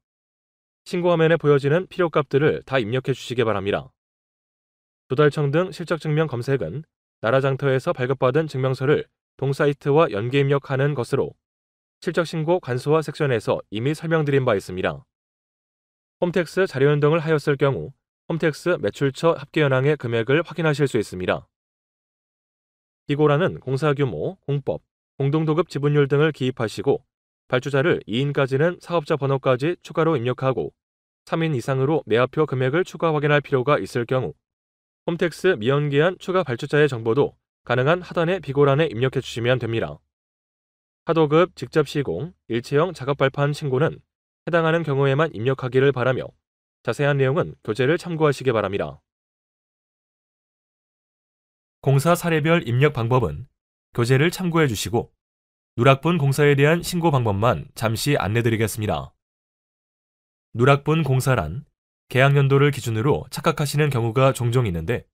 신고화면에 보여지는 필요값들을 다 입력해 주시기 바랍니다. 도달청 등 실적증명 검색은 나라장터에서 발급받은 증명서를 동사이트와 연계 입력하는 것으로 실적신고 간소화 섹션에서 이미 설명드린 바 있습니다. 홈택스 자료 연동을 하였을 경우 홈택스 매출처 합계현황의 금액을 확인하실 수 있습니다. 비고라는 공사규모, 공법, 공동도급 지분율 등을 기입하시고 발주자를 2인까지는 사업자 번호까지 추가로 입력하고 3인 이상으로 매화표 금액을 추가 확인할 필요가 있을 경우 홈택스 미연기한 추가 발주자의 정보도 가능한 하단의 비고란에 입력해 주시면 됩니다. 하도급 직접 시공, 일체형 작업 발판 신고는 해당하는 경우에만 입력하기를 바라며 자세한 내용은 교재를 참고하시기 바랍니다. 공사 사례별 입력 방법은 교재를 참고해 주시고 누락분 공사에 대한 신고 방법만 잠시 안내드리겠습니다. 누락분 공사란 계약연도를 기준으로 착각하시는 경우가 종종 있는데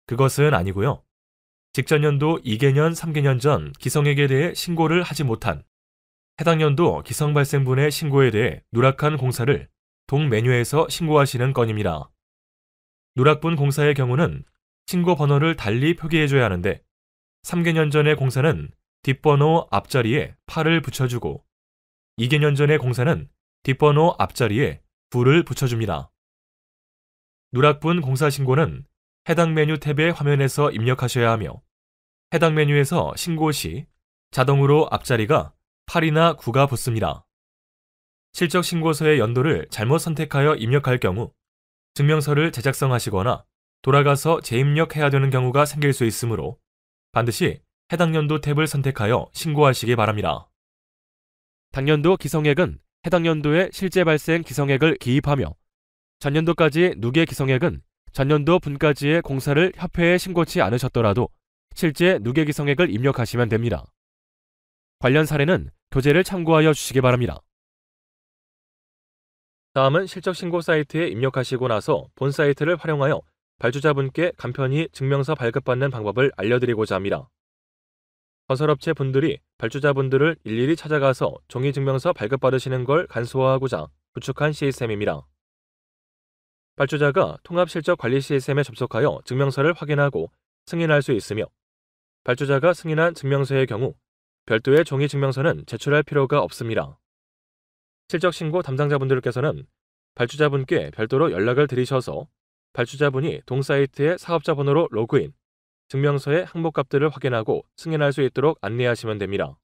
그것은 아니고요. 직전 연도 2개년, 3개년 전 기성액에 대해 신고를 하지 못한 해당 연도 기성 발생분의 신고에 대해 누락한 공사를 동 메뉴에서 신고하시는 건입니다. 누락분 공사의 경우는 신고 번호를 달리 표기해줘야 하는데 3개년 전의 공사는 뒷번호 앞자리에 8을 붙여주고 2개년 전의 공사는 뒷번호 앞자리에 9를 붙여줍니다. 누락분 공사 신고는 해당 메뉴 탭의 화면에서 입력하셔야 하며 해당 메뉴에서 신고 시 자동으로 앞자리가 8이나 9가 붙습니다. 실적 신고서의 연도를 잘못 선택하여 입력할 경우 증명서를 재작성하시거나 돌아가서 재입력해야 되는 경우가 생길 수 있으므로 반드시 해당 연도 탭을 선택하여 신고하시기 바랍니다. 당년도 기성액은 해당 연도의 실제 발생 기성액을 기입하며 전년도까지 누계 기성액은 전년도 분까지의 공사를 협회에 신고치 않으셨더라도 실제 누계 기성액을 입력하시면 됩니다. 관련 사례는 교재를 참고하여 주시기 바랍니다. 다음은 실적신고 사이트에 입력하시고 나서 본 사이트를 활용하여 발주자분께 간편히 증명서 발급받는 방법을 알려드리고자 합니다. 건설업체 분들이 발주자분들을 일일이 찾아가서 종이증명서 발급받으시는 걸 간소화하고자 구축한 시스템입니다. 발주자가 통합실적관리 시스템에 접속하여 증명서를 확인하고 승인할 수 있으며 발주자가 승인한 증명서의 경우 별도의 종이증명서는 제출할 필요가 없습니다. 실적신고 담당자분들께서는 발주자분께 별도로 연락을 드리셔서 발주자분이 동사이트의 사업자 번호로 로그인, 증명서의 항목값들을 확인하고 승인할 수 있도록 안내하시면 됩니다.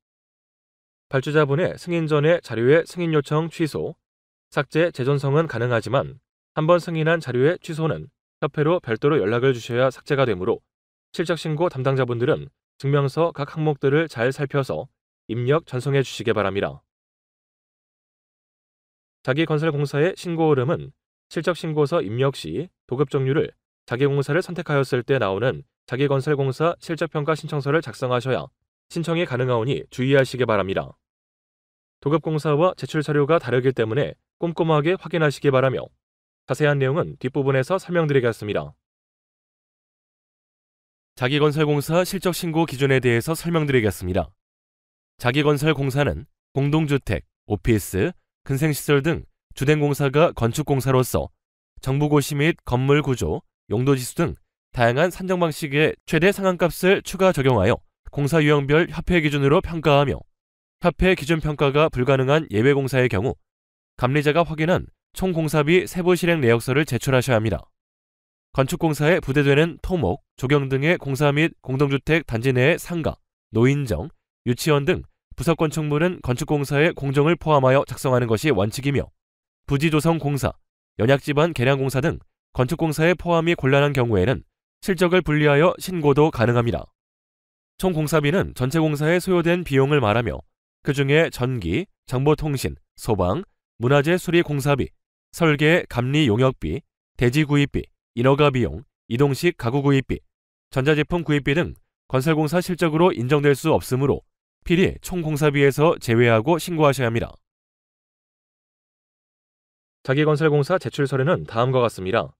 발주자분의 승인 전의 자료의 승인 요청 취소, 삭제, 재전송은 가능하지만 한번 승인한 자료의 취소는 협회로 별도로 연락을 주셔야 삭제가 되므로 실적신고 담당자분들은 증명서 각 항목들을 잘 살펴서 입력, 전송해 주시기 바랍니다. 자기건설공사의 신고 흐름은 실적신고서 입력 시 도급 종류를 자기공사를 선택하였을 때 나오는 자기건설공사 실적평가 신청서를 작성하셔야 신청이 가능하오니 주의하시기 바랍니다. 도급공사와 제출 서류가 다르기 때문에 꼼꼼하게 확인하시기 바라며 자세한 내용은 뒷부분에서 설명드리겠습니다. 자기건설공사 실적신고 기준에 대해서 설명드리겠습니다. 자기건설공사는 공동주택, 오피스, 근생시설 등 주된공사가 건축공사로서 정부고시 및 건물구조, 용도지수 등 다양한 산정 방식의 최대 상한값을 추가 적용하여 공사 유형별 협회 기준으로 평가하며 협회 기준 평가가 불가능한 예외공사의 경우 감리자가 확인한 총 공사비 세부 실행 내역서를 제출하셔야 합니다. 건축공사에 부대되는 토목, 조경 등의 공사 및 공동주택 단지 내의 상가, 노인정, 유치원 등 부속건축물은 건축공사의 공정을 포함하여 작성하는 것이 원칙이며 부지조성공사, 연약지반 계량공사 등 건축공사의 포함이 곤란한 경우에는 실적을 분리하여 신고도 가능합니다. 총 공사비는 전체 공사에 소요된 비용을 말하며 그 중에 전기, 정보통신, 소방, 문화재 수리 공사비, 설계, 감리 용역비, 대지 구입비, 인허가 비용, 이동식 가구 구입비, 전자제품 구입비 등 건설공사 실적으로 인정될 수 없으므로 필히 총 공사비에서 제외하고 신고하셔야 합니다. 자기건설공사 제출 서류는 다음과 같습니다.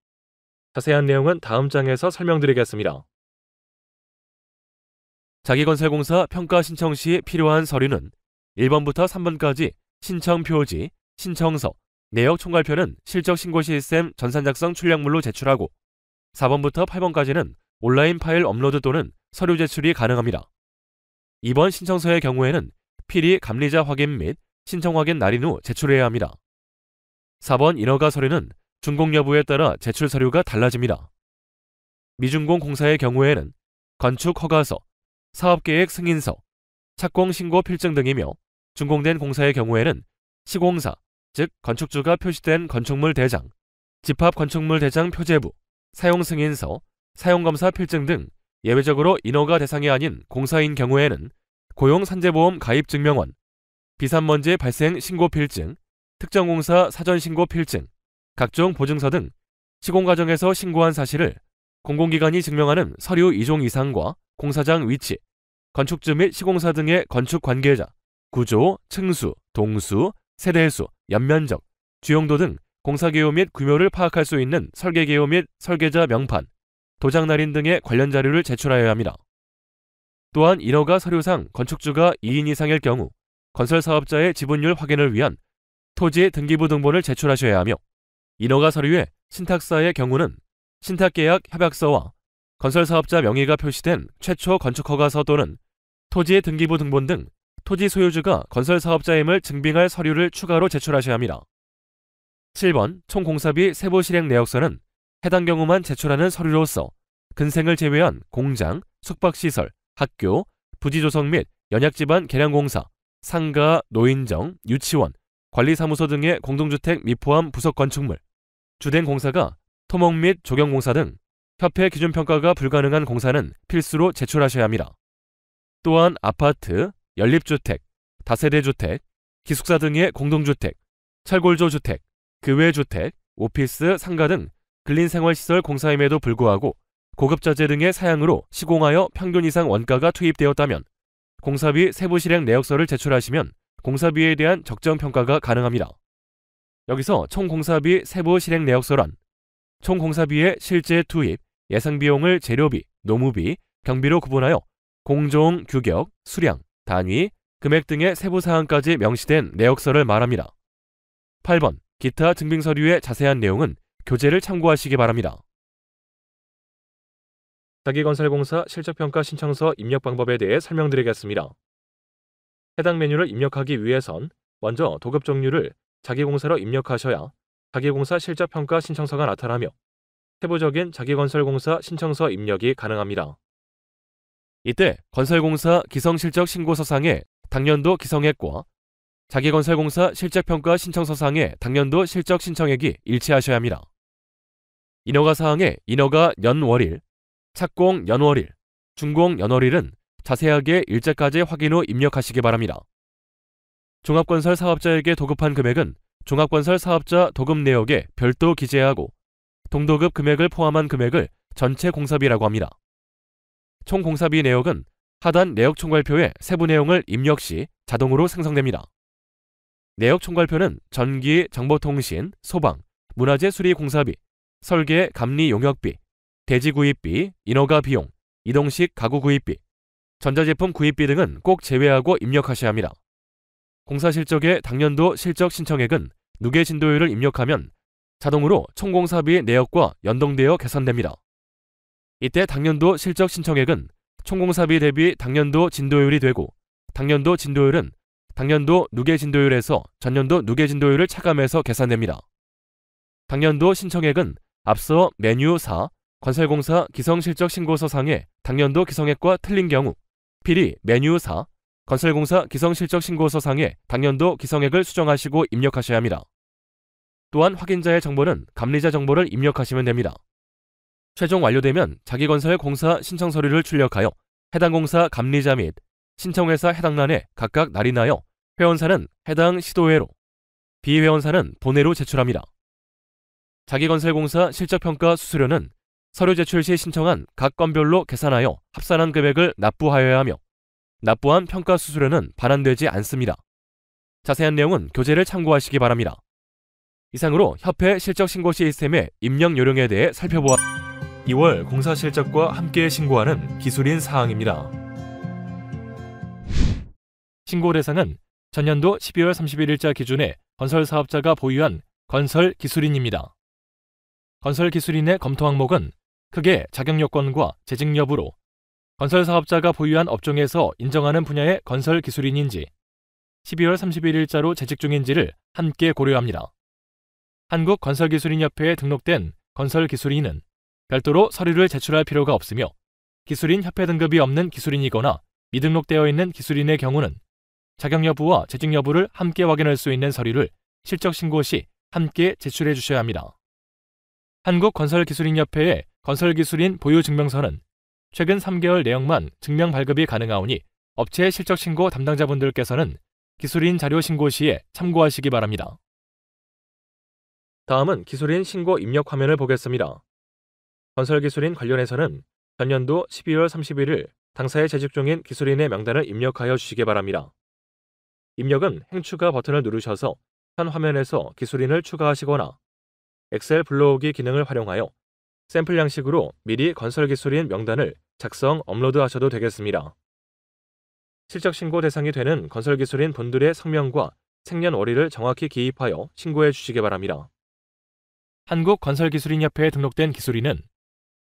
자세한 내용은 다음 장에서 설명드리겠습니다. 자기건설공사 평가 신청 시 필요한 서류는 1번부터 3번까지 신청 표지, 신청서, 내역 총괄표는 실적 신고 시스템 전산 작성 출력물로 제출하고 4번부터 8번까지는 온라인 파일 업로드 또는 서류 제출이 가능합니다. 이번 신청서의 경우에는 필히 감리자 확인 및 신청 확인 날인 후 제출해야 합니다. 4번 인허가 서류는 준공 여부에 따라 제출 서류가 달라집니다. 미준공 공사의 경우에는 건축 허가서, 사업계획 승인서, 착공 신고 필증 등이며 준공된 공사의 경우에는 시공사, 즉 건축주가 표시된 건축물 대장, 집합 건축물 대장 표제부, 사용승인서, 사용검사 필증 등 예외적으로 인허가 대상이 아닌 공사인 경우에는 고용산재보험 가입증명원, 비산먼지 발생 신고 필증, 특정공사 사전신고 필증, 각종 보증서 등 시공 과정에서 신고한 사실을 공공기관이 증명하는 서류 2종 이상과 공사장 위치, 건축주 및 시공사 등의 건축 관계자, 구조, 층수, 동수, 세대수, 연면적, 주용도 등 공사개요 및 규모를 파악할 수 있는 설계개요 및 설계자 명판, 도장날인 등의 관련 자료를 제출하여야 합니다. 또한 인허가 서류상 건축주가 2인 이상일 경우 건설사업자의 지분율 확인을 위한 토지 등기부 등본을 제출하셔야 하며 인허가 서류에 신탁사의 경우는 신탁계약 협약서와 건설사업자 명의가 표시된 최초 건축허가서 또는 토지 등기부 등본 등 토지 소유주가 건설사업자임을 증빙할 서류를 추가로 제출하셔야 합니다. 7번 총공사비 세부 실행 내역서는 해당 경우만 제출하는 서류로서 근생을 제외한 공장, 숙박시설, 학교, 부지조성 및 연약지반 계량공사, 상가, 노인정, 유치원, 관리사무소 등의 공동주택 미포함 부속건축물, 주된 공사가 토목 및 조경공사 등 협회 기준평가가 불가능한 공사는 필수로 제출하셔야 합니다. 또한 아파트, 연립주택, 다세대주택, 기숙사 등의 공동주택, 철골조주택, 교외주택, 오피스, 상가 등 근린생활시설 공사임에도 불구하고 고급자재 등의 사양으로 시공하여 평균 이상 원가가 투입되었다면 공사비 세부실행 내역서를 제출하시면 공사비에 대한 적정평가가 가능합니다. 여기서 총공사비 세부실행 내역서란 총공사비의 실제 투입, 예상비용을 재료비, 노무비, 경비로 구분하여 공종, 규격, 수량, 단위, 금액 등의 세부 사항까지 명시된 내역서를 말합니다. 8번 기타 증빙 서류의 자세한 내용은 교재를 참고하시기 바랍니다. 자기건설공사 실적평가 신청서 입력 방법에 대해 설명드리겠습니다. 해당 메뉴를 입력하기 위해선 먼저 도급 종류를 자기공사로 입력하셔야 자기공사 실적평가 신청서가 나타나며 세부적인 자기건설공사 신청서 입력이 가능합니다. 이때 건설공사 기성실적 신고서상의 당년도 기성액과 자기건설공사 실적평가 신청서상의 당년도 실적 신청액이 일치하셔야 합니다. 인허가 사항의 인허가 연월일, 착공 연월일, 준공 연월일은 자세하게 일자까지 확인 후 입력하시기 바랍니다. 종합건설 사업자에게 도급한 금액은 종합건설 사업자 도급 내역에 별도 기재하고 동도급 금액을 포함한 금액을 전체 공사비라고 합니다. 총 공사비 내역은 하단 내역 총괄표에 세부 내용을 입력 시 자동으로 생성됩니다. 내역 총괄표는 전기, 정보통신, 소방, 문화재 수리 공사비, 설계, 감리 용역비, 대지 구입비, 인허가 비용, 이동식 가구 구입비, 전자제품 구입비 등은 꼭 제외하고 입력하셔야 합니다. 공사 실적의 당년도 실적 신청액은 누계 진도율을 입력하면 자동으로 총공사비 내역과 연동되어 계산됩니다. 이때 당년도 실적 신청액은 총공사비 대비 당년도 진도율이 되고 당년도 진도율은 당년도 누계 진도율에서 전년도 누계 진도율을 차감해서 계산됩니다. 당년도 신청액은 앞서 메뉴 4 건설공사 기성실적 신고서상의 당년도 기성액과 틀린 경우 필히 메뉴 4 건설공사 기성실적 신고서상의 당년도 기성액을 수정하시고 입력하셔야 합니다. 또한 확인자의 정보는 감리자 정보를 입력하시면 됩니다. 최종 완료되면 자기건설 공사 신청 서류를 출력하여 해당 공사 감리자 및 신청회사 해당란에 각각 날인하여 회원사는 해당 시도회로, 비회원사는 본회로 제출합니다. 자기건설공사 실적평가 수수료는 서류 제출 시 신청한 각 건별로 계산하여 합산한 금액을 납부하여야 하며 납부한 평가 수수료는 반환되지 않습니다. 자세한 내용은 교재를 참고하시기 바랍니다. 이상으로 협회 실적신고 시스템의 입력 요령에 대해 살펴보았습니다. 2월 공사 실적과 함께 신고하는 기술인 사항입니다. 신고 대상은 전년도 12월 31일자 기준에 건설사업자가 보유한 건설기술인입니다. 건설기술인의 검토 항목은 크게 자격요건과 재직 여부로 건설사업자가 보유한 업종에서 인정하는 분야의 건설기술인인지 12월 31일자로 재직 중인지를 함께 고려합니다. 한국건설기술인협회에 등록된 건설기술인은 별도로 서류를 제출할 필요가 없으며 기술인 협회 등급이 없는 기술인이거나 미등록되어 있는 기술인의 경우는 자격 여부와 재직 여부를 함께 확인할 수 있는 서류를 실적신고 시 함께 제출해 주셔야 합니다. 한국건설기술인협회의 건설기술인 보유증명서는 최근 3개월 내역만 증명 발급이 가능하오니 업체 실적신고 담당자분들께서는 기술인 자료 신고 시에 참고하시기 바랍니다. 다음은 기술인 신고 입력 화면을 보겠습니다. 건설기술인 관련해서는 전년도 12월 31일 당사에 재직 중인 기술인의 명단을 입력하여 주시기 바랍니다. 입력은 행추가 버튼을 누르셔서 현 화면에서 기술인을 추가하시거나 엑셀 불러오기 기능을 활용하여 샘플 양식으로 미리 건설기술인 명단을 작성, 업로드하셔도 되겠습니다. 실적신고 대상이 되는 건설기술인 분들의 성명과 생년월일을 정확히 기입하여 신고해 주시기 바랍니다. 한국건설기술인협회에 등록된 기술인은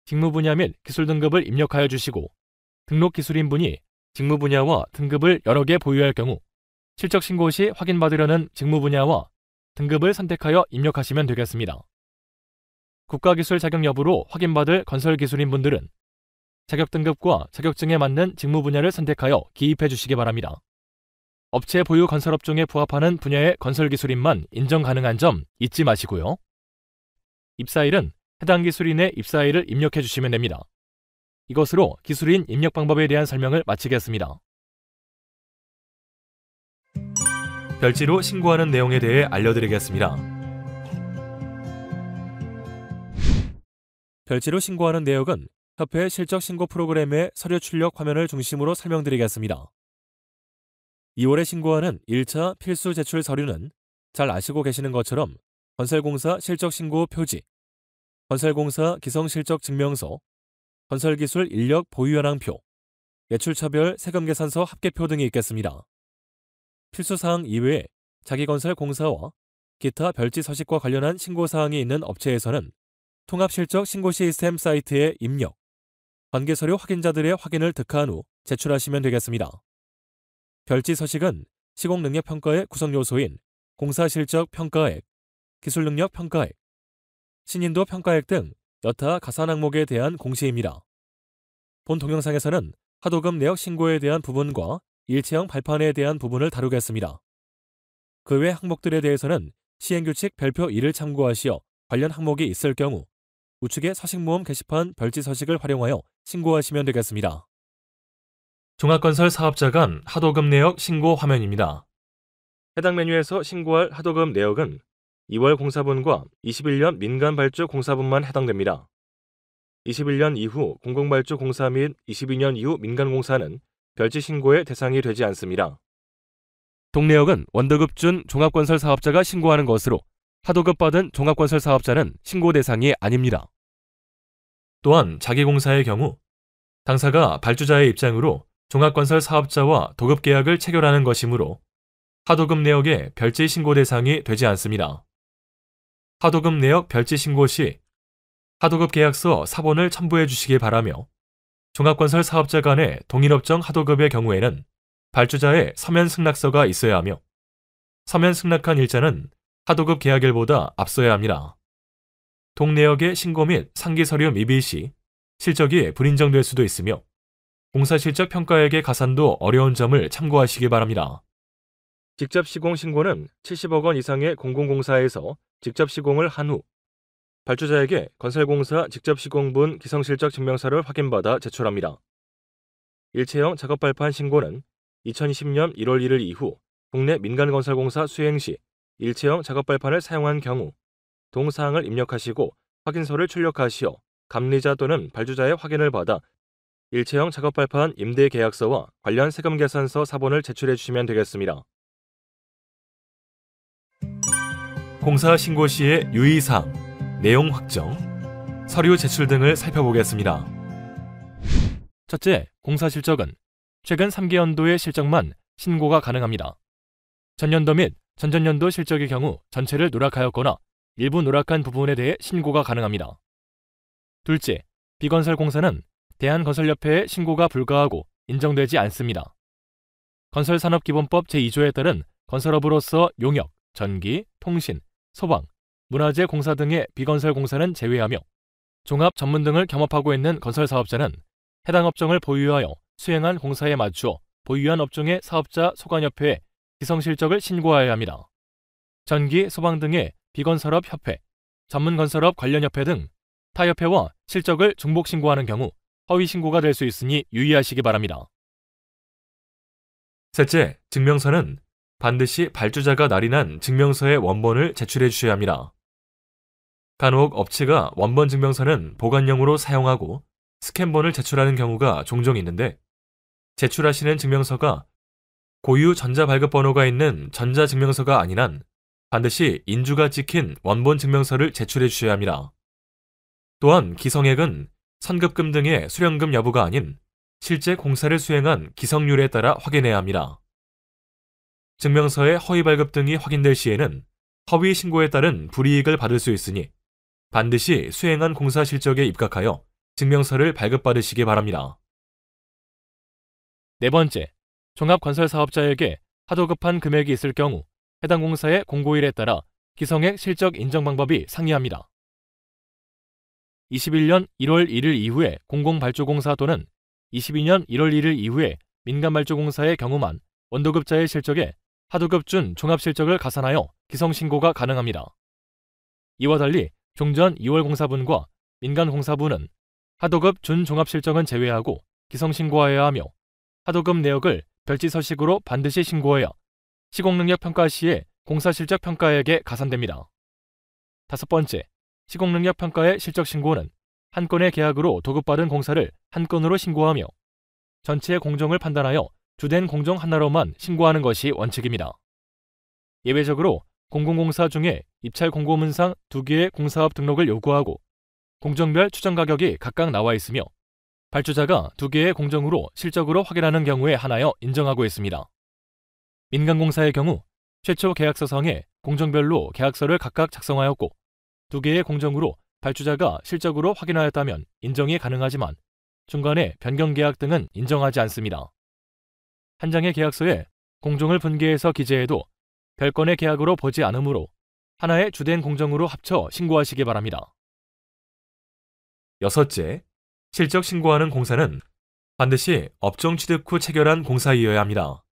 직무 분야 및 기술 등급을 입력하여 주시고 등록 기술인분이 직무 분야와 등급을 여러 개 보유할 경우 실적 신고 시 확인받으려는 직무 분야와 등급을 선택하여 입력하시면 되겠습니다. 국가기술 자격 여부로 확인받을 건설기술인분들은 자격 등급과 자격증에 맞는 직무 분야를 선택하여 기입해 주시기 바랍니다. 업체 보유 건설업종에 부합하는 분야의 건설기술인만 인정 가능한 점 잊지 마시고요. 입사일은 해당 기술인의 입사일을 입력해 주시면 됩니다. 이것으로 기술인 입력 방법에 대한 설명을 마치겠습니다. 별지로 신고하는 내용에 대해 알려드리겠습니다. 별지로 신고하는 내역은 협회 실적 신고 프로그램의 서류 출력 화면을 중심으로 설명드리겠습니다. 2월에 신고하는 1차 필수 제출 서류는 잘 아시고 계시는 것처럼 건설공사 실적 신고 표지, 건설공사 기성 실적 증명서, 건설기술 인력 보유 현황표, 매출차별 세금계산서 합계표 등이 있겠습니다. 필수사항 이외에 자기건설공사와 기타 별지 서식과 관련한 신고사항이 있는 업체에서는 통합실적 신고 시스템 사이트에 입력, 관계서류 확인자들의 확인을 득한 후 제출하시면 되겠습니다. 별지 서식은 시공능력평가의 구성요소인 공사실적 평가액, 기술능력 평가액, 신인도 평가액 등 여타 가산 항목에 대한 공시입니다. 본 동영상에서는 하도급 내역 신고에 대한 부분과 일체형 발판에 대한 부분을 다루겠습니다. 그 외 항목들에 대해서는 시행규칙 별표 2를 참고하시어 관련 항목이 있을 경우 우측의 서식모음 게시판 별지 서식을 활용하여 신고하시면 되겠습니다. 종합건설 사업자 간 하도급 내역 신고 화면입니다. 해당 메뉴에서 신고할 하도급 내역은 2월 공사분과 21년 민간발주 공사분만 해당됩니다. 21년 이후 공공발주 공사 및 22년 이후 민간공사는 별지 신고의 대상이 되지 않습니다. 동내역은 원도급 준 종합건설 사업자가 신고하는 것으로 하도급 받은 종합건설 사업자는 신고 대상이 아닙니다. 또한 자기공사의 경우 당사가 발주자의 입장으로 종합건설 사업자와 도급 계약을 체결하는 것이므로 하도급 내역의 별지 신고 대상이 되지 않습니다. 하도급 내역 별지 신고 시 하도급 계약서 사본을 첨부해 주시기 바라며 종합건설 사업자 간의 동일업종 하도급의 경우에는 발주자의 서면 승낙서가 있어야 하며 서면 승낙한 일자는 하도급 계약일보다 앞서야 합니다. 동내역의 신고 및 상기 서류 미비 시 실적이 불인정될 수도 있으며 공사 실적 평가액의 가산도 어려운 점을 참고하시기 바랍니다. 직접 시공 신고는 70억 원 이상의 공공공사에서 직접 시공을 한 후 발주자에게 건설공사 직접 시공분 기성실적 증명서를 확인받아 제출합니다. 일체형 작업발판 신고는 2020년 1월 1일 이후 국내 민간건설공사 수행 시 일체형 작업발판을 사용한 경우 동사항을 입력하시고 확인서를 출력하시어 감리자 또는 발주자의 확인을 받아 일체형 작업발판 임대계약서와 관련 세금계산서 사본을 제출해 주시면 되겠습니다. 공사 신고 시의 유의사항, 내용 확정, 서류 제출 등을 살펴보겠습니다. 첫째, 공사 실적은 최근 3개연도의 실적만 신고가 가능합니다. 전년도 및 전전년도 실적의 경우 전체를 누락하였거나 일부 누락한 부분에 대해 신고가 가능합니다. 둘째, 비건설공사는 대한건설협회에 신고가 불가하고 인정되지 않습니다. 건설산업기본법 제2조에 따른 건설업으로서 용역, 전기, 통신, 소방, 문화재 공사 등의 비건설공사는 제외하며 종합 전문 등을 겸업하고 있는 건설사업자는 해당 업종을 보유하여 수행한 공사에 맞추어 보유한 업종의 사업자 소관협회에 기성실적을 신고하여야 합니다. 전기, 소방 등의 비건설업 협회, 전문건설업 관련협회 등 타협회와 실적을 중복 신고하는 경우 허위 신고가 될 수 있으니 유의하시기 바랍니다. 셋째, 증명서는 반드시 발주자가 날인한 증명서의 원본을 제출해 주셔야 합니다. 간혹 업체가 원본 증명서는 보관용으로 사용하고 스캔본을 제출하는 경우가 종종 있는데 제출하시는 증명서가 고유 전자발급번호가 있는 전자증명서가 아닌 한 반드시 인주가 찍힌 원본 증명서를 제출해 주셔야 합니다. 또한 기성액은 선급금 등의 수령금 여부가 아닌 실제 공사를 수행한 기성률에 따라 확인해야 합니다. 증명서의 허위 발급 등이 확인될 시에는 허위 신고에 따른 불이익을 받을 수 있으니 반드시 수행한 공사 실적에 입각하여 증명서를 발급받으시기 바랍니다. 네 번째, 종합건설사업자에게 하도급한 금액이 있을 경우 해당 공사의 공고일에 따라 기성액 실적 인정 방법이 상이합니다. 21년 1월 1일 이후에 공공발주공사 또는 22년 1월 1일 이후에 민간발주공사의 경우만 원도급자의 실적에 하도급 준 종합실적을 가산하여 기성신고가 가능합니다. 이와 달리 종전 2월 공사분과 민간공사분은 하도급 준 종합실적은 제외하고 기성신고하여야 하며 하도급 내역을 별지서식으로 반드시 신고해야 시공능력 평가 시에 공사실적 평가액에 가산됩니다. 다섯 번째, 시공능력 평가의 실적 신고는 한 건의 계약으로 도급받은 공사를 한 건으로 신고하며 전체 공정을 판단하여 주된 공정 하나로만 신고하는 것이 원칙입니다. 예외적으로 공공공사 중에 입찰 공고문상 2개의 공사업 등록을 요구하고 공정별 추정 가격이 각각 나와 있으며 발주자가 2개의 공정으로 실적으로 확인하는 경우에 한하여 인정하고 있습니다. 민간공사의 경우 최초 계약서상에 공정별로 계약서를 각각 작성하였고 2개의 공정으로 발주자가 실적으로 확인하였다면 인정이 가능하지만 중간에 변경계약 등은 인정하지 않습니다. 한 장의 계약서에 공정을 분개해서 기재해도 별건의 계약으로 보지 않으므로 하나의 주된 공정으로 합쳐 신고하시기 바랍니다. 6째, 실적 신고하는 공사는 반드시 업종 취득 후 체결한 공사이어야 합니다.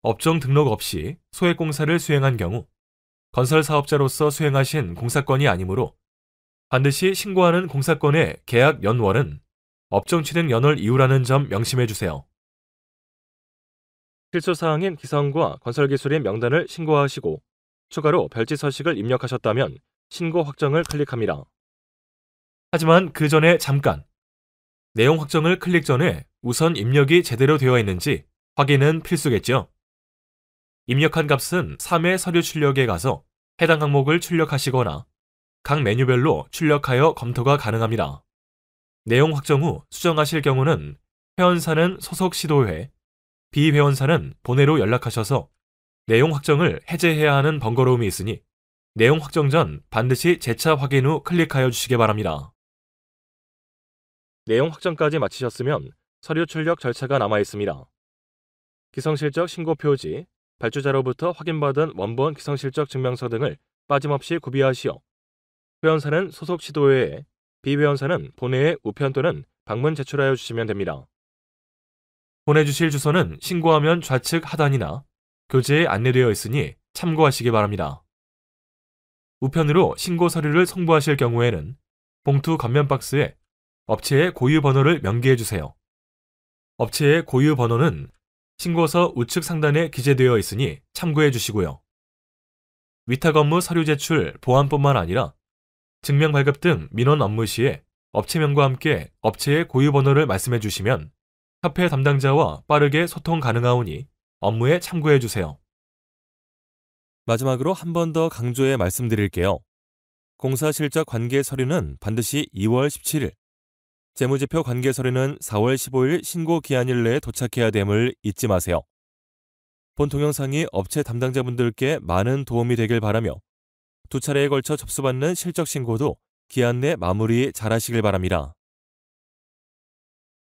업종 등록 없이 소액공사를 수행한 경우 건설사업자로서 수행하신 공사건이 아니므로 반드시 신고하는 공사건의 계약 연월은 업종 취득 연월 이후라는 점 명심해 주세요. 필수사항인 기성과 건설기술인 명단을 신고하시고 추가로 별지 서식을 입력하셨다면 신고 확정을 클릭합니다. 하지만 그 전에 잠깐! 내용 확정을 클릭 전에 우선 입력이 제대로 되어 있는지 확인은 필수겠죠. 입력한 값은 3회 서류 출력에 가서 해당 항목을 출력하시거나 각 메뉴별로 출력하여 검토가 가능합니다. 내용 확정 후 수정하실 경우는 회원사는 소속 시도회, 비회원사는 본회로 연락하셔서 내용 확정을 해제해야 하는 번거로움이 있으니 내용 확정 전 반드시 재차 확인 후 클릭하여 주시기 바랍니다. 내용 확정까지 마치셨으면 서류 출력 절차가 남아 있습니다. 기성실적 신고 표지, 발주자로부터 확인받은 원본 기성실적 증명서 등을 빠짐없이 구비하시어 회원사는 소속 시도회에, 비회원사는 본회에 우편 또는 방문 제출하여 주시면 됩니다. 보내주실 주소는 신고화면 좌측 하단이나 교재에 안내되어 있으니 참고하시기 바랍니다. 우편으로 신고 서류를 송부하실 경우에는 봉투 겉면 박스에 업체의 고유 번호를 명기해 주세요. 업체의 고유 번호는 신고서 우측 상단에 기재되어 있으니 참고해 주시고요. 위탁 업무 서류 제출, 보완뿐만 아니라 증명 발급 등 민원 업무 시에 업체명과 함께 업체의 고유 번호를 말씀해 주시면 협회 담당자와 빠르게 소통 가능하오니 업무에 참고해 주세요. 마지막으로 한 번 더 강조해 말씀드릴게요. 공사 실적 관계 서류는 반드시 2월 17일, 재무제표 관계 서류는 4월 15일 신고 기한일 내에 도착해야 됨을 잊지 마세요. 본 동영상이 업체 담당자분들께 많은 도움이 되길 바라며 2차례에 걸쳐 접수받는 실적 신고도 기한 내 마무리 잘하시길 바랍니다.